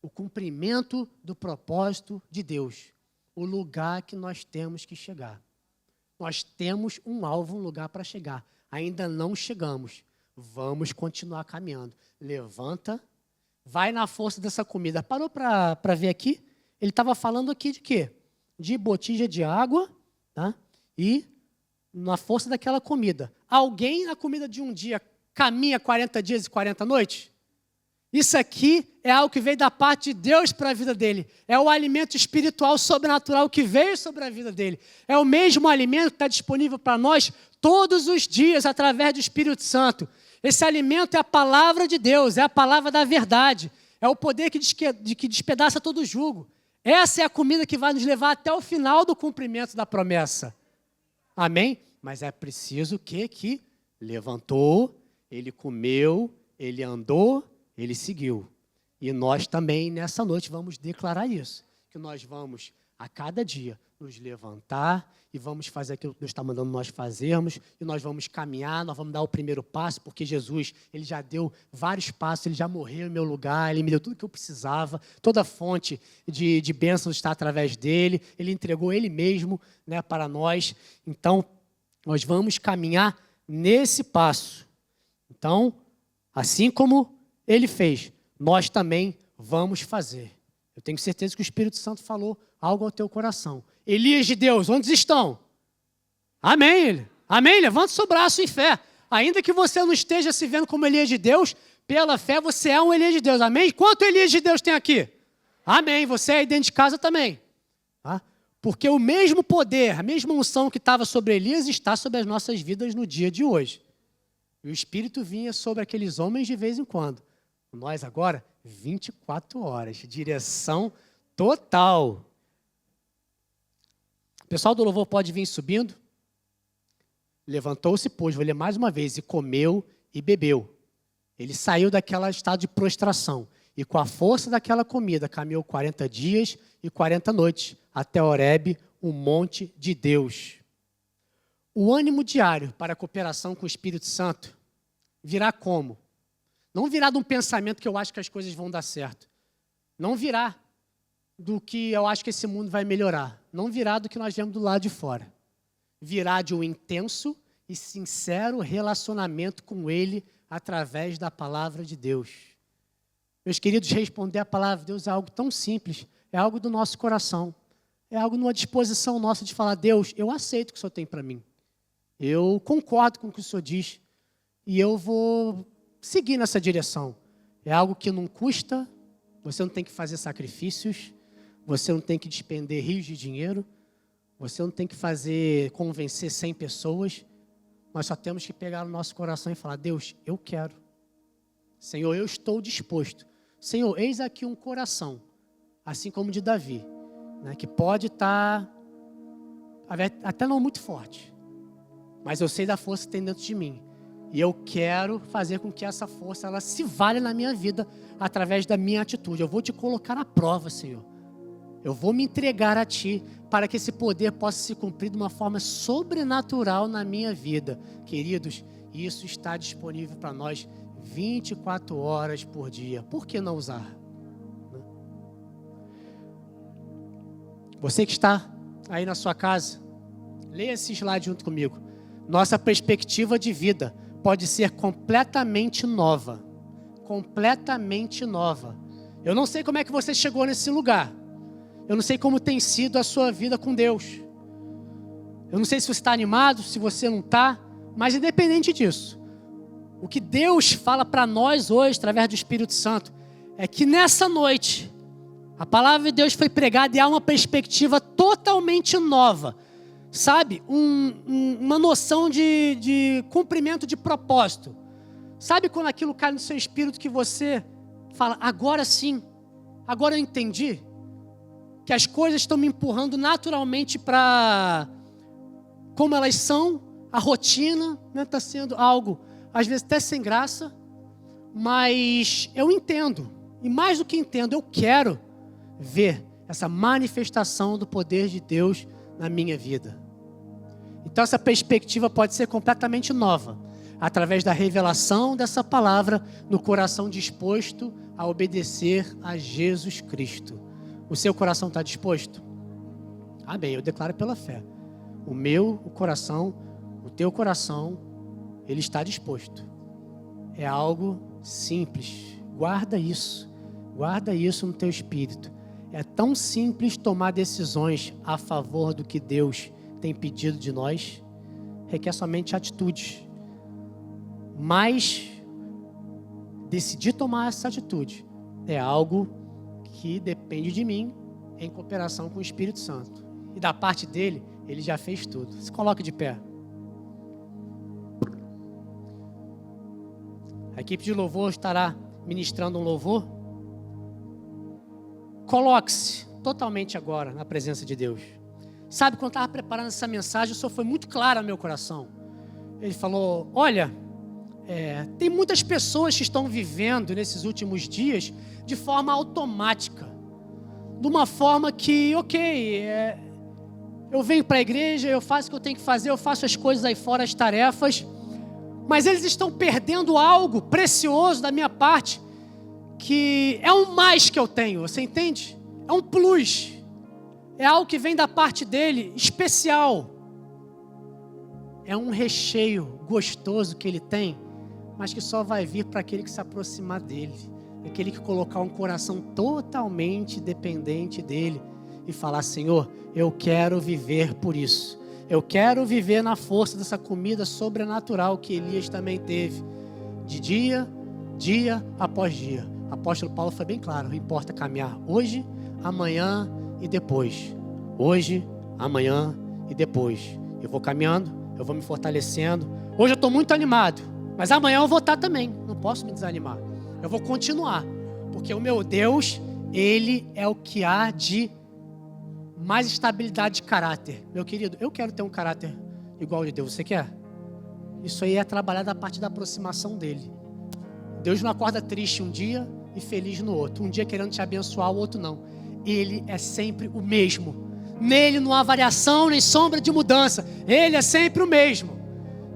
O cumprimento do propósito de Deus. O lugar que nós temos que chegar. Nós temos um alvo, um lugar para chegar. Ainda não chegamos. Vamos continuar caminhando. Levanta, vai na força dessa comida. Parou para ver aqui? Ele estava falando aqui de quê? De botija de água, tá? E na força daquela comida. Alguém na comida de um dia caminha 40 dias e 40 noites? Isso aqui é algo que veio da parte de Deus para a vida dele. É o alimento espiritual sobrenatural que veio sobre a vida dele. É o mesmo alimento que está disponível para nós todos os dias através do Espírito Santo. Esse alimento é a palavra de Deus, é a palavra da verdade. É o poder que despedaça todo jugo. Essa é a comida que vai nos levar até o final do cumprimento da promessa. Amém? Mas é preciso que levantou, ele comeu, ele andou, ele seguiu. E nós também, nessa noite, vamos declarar isso. Que nós vamos, a cada dia, nos levantar e vamos fazer aquilo que Deus está mandando nós fazermos. E nós vamos caminhar, nós vamos dar o primeiro passo, porque Jesus, ele já deu vários passos, ele já morreu em meu lugar, ele me deu tudo o que eu precisava. Toda a fonte de bênçãos está através dele. Ele entregou ele mesmo, né, para nós. Então, nós vamos caminhar nesse passo. Então, assim como ele fez, nós também vamos fazer. Eu tenho certeza que o Espírito Santo falou algo ao teu coração. Elias de Deus, onde estão? Amém. Amém? Levanta o seu braço em fé. Ainda que você não esteja se vendo como Elias de Deus, pela fé você é um Elias de Deus. Amém? Quanto Elias de Deus tem aqui? Amém. Você é aí dentro de casa também. Tá? Porque o mesmo poder, a mesma unção que estava sobre Elias está sobre as nossas vidas no dia de hoje. E o Espírito vinha sobre aqueles homens de vez em quando. Nós agora, 24 horas, direção total. O pessoal do louvor pode vir subindo. Levantou-se, pois, vou ler mais uma vez, e comeu e bebeu. Ele saiu daquele estado de prostração. E com a força daquela comida, caminhou 40 dias e 40 noites, até Horebe, o monte de Deus. O ânimo diário para a cooperação com o Espírito Santo virá como? Não virá de um pensamento que eu acho que as coisas vão dar certo. Não virá do que eu acho que esse mundo vai melhorar. Não virá do que nós vemos do lado de fora. Virá de um intenso e sincero relacionamento com Ele através da palavra de Deus. Meus queridos, responder a palavra de Deus é algo tão simples. É algo do nosso coração. É algo numa disposição nossa de falar, Deus, eu aceito o que o Senhor tem para mim. Eu concordo com o que o Senhor diz. E eu vou seguir nessa direção. É algo que não custa, você não tem que fazer sacrifícios, você não tem que despender rios de dinheiro, você não tem que convencer 100 pessoas, nós só temos que pegar no nosso coração e falar, Deus, eu quero. Senhor, eu estou disposto. Senhor, eis aqui um coração, assim como o de Davi, né, que pode estar até não muito forte, mas eu sei da força que tem dentro de mim. E eu quero fazer com que essa força ela se valha na minha vida através da minha atitude. Eu vou te colocar à prova, Senhor. Eu vou me entregar a Ti para que esse poder possa se cumprir de uma forma sobrenatural na minha vida. Queridos, isso está disponível para nós 24 horas por dia. Por que não usar? Você que está aí na sua casa, leia esse slide junto comigo. Nossa perspectiva de vida pode ser completamente nova. Completamente nova. Eu não sei como é que você chegou nesse lugar. Eu não sei como tem sido a sua vida com Deus. Eu não sei se você está animado, se você não está. Mas independente disso, o que Deus fala para nós hoje, através do Espírito Santo, é que nessa noite, a palavra de Deus foi pregada e há uma perspectiva totalmente nova. Sabe? Uma noção de cumprimento de propósito. Sabe quando aquilo cai no seu espírito que você fala, agora sim, agora eu entendi que as coisas estão me empurrando naturalmente para como elas são, a rotina está sendo algo, às vezes até sem graça, mas eu entendo, e mais do que entendo, eu quero ver essa manifestação do poder de Deus na minha vida. Então essa perspectiva pode ser completamente nova, através da revelação dessa palavra no coração disposto a obedecer a Jesus Cristo. O seu coração está disposto? Amém, eu declaro pela fé. O coração, o teu coração, ele está disposto. É algo simples. Guarda isso no teu espírito. É tão simples tomar decisões a favor do que Deus tem pedido de nós. Requer somente atitude. Mas decidir tomar essa atitude é algo que depende de mim em cooperação com o Espírito Santo. E da parte dele, ele já fez tudo. Se coloque de pé. A equipe de louvor estará ministrando um louvor. Coloque-se totalmente agora na presença de Deus. Sabe, quando eu estava preparando essa mensagem, o Senhor foi muito claro no meu coração. Ele falou, olha, tem muitas pessoas que estão vivendo nesses últimos dias de forma automática. De uma forma que, eu venho para a igreja, eu faço o que eu tenho que fazer, eu faço as coisas aí fora, as tarefas, mas eles estão perdendo algo precioso da minha parte, que é um mais que eu tenho, você entende? É um plus, é algo que vem da parte dele, especial. É um recheio gostoso que ele tem, mas que só vai vir para aquele que se aproximar dele, aquele que colocar um coração totalmente dependente dele e falar, Senhor, eu quero viver por isso. Eu quero viver na força dessa comida sobrenatural que Elias também teve, de dia após dia. O apóstolo Paulo foi bem claro, não importa caminhar hoje, amanhã e depois. Hoje, amanhã e depois. Eu vou caminhando, eu vou me fortalecendo. Hoje eu estou muito animado, mas amanhã eu vou estar também. Não posso me desanimar. Eu vou continuar, porque o meu Deus, Ele é o que há de mais estabilidade de caráter. Meu querido, eu quero ter um caráter igual ao de Deus. Você quer? Isso aí é trabalhar da parte da aproximação dEle. Deus não acorda triste um dia e feliz no outro. Um dia querendo te abençoar, o outro não. Ele é sempre o mesmo. Nele não há variação nem sombra de mudança. Ele é sempre o mesmo.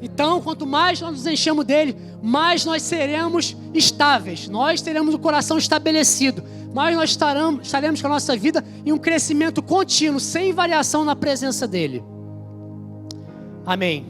Então, quanto mais nós nos enchemos dele, mais nós seremos estáveis. Nós teremos o coração estabelecido. Mais nós estaremos com a nossa vida em um crescimento contínuo, sem variação na presença dele. Amém.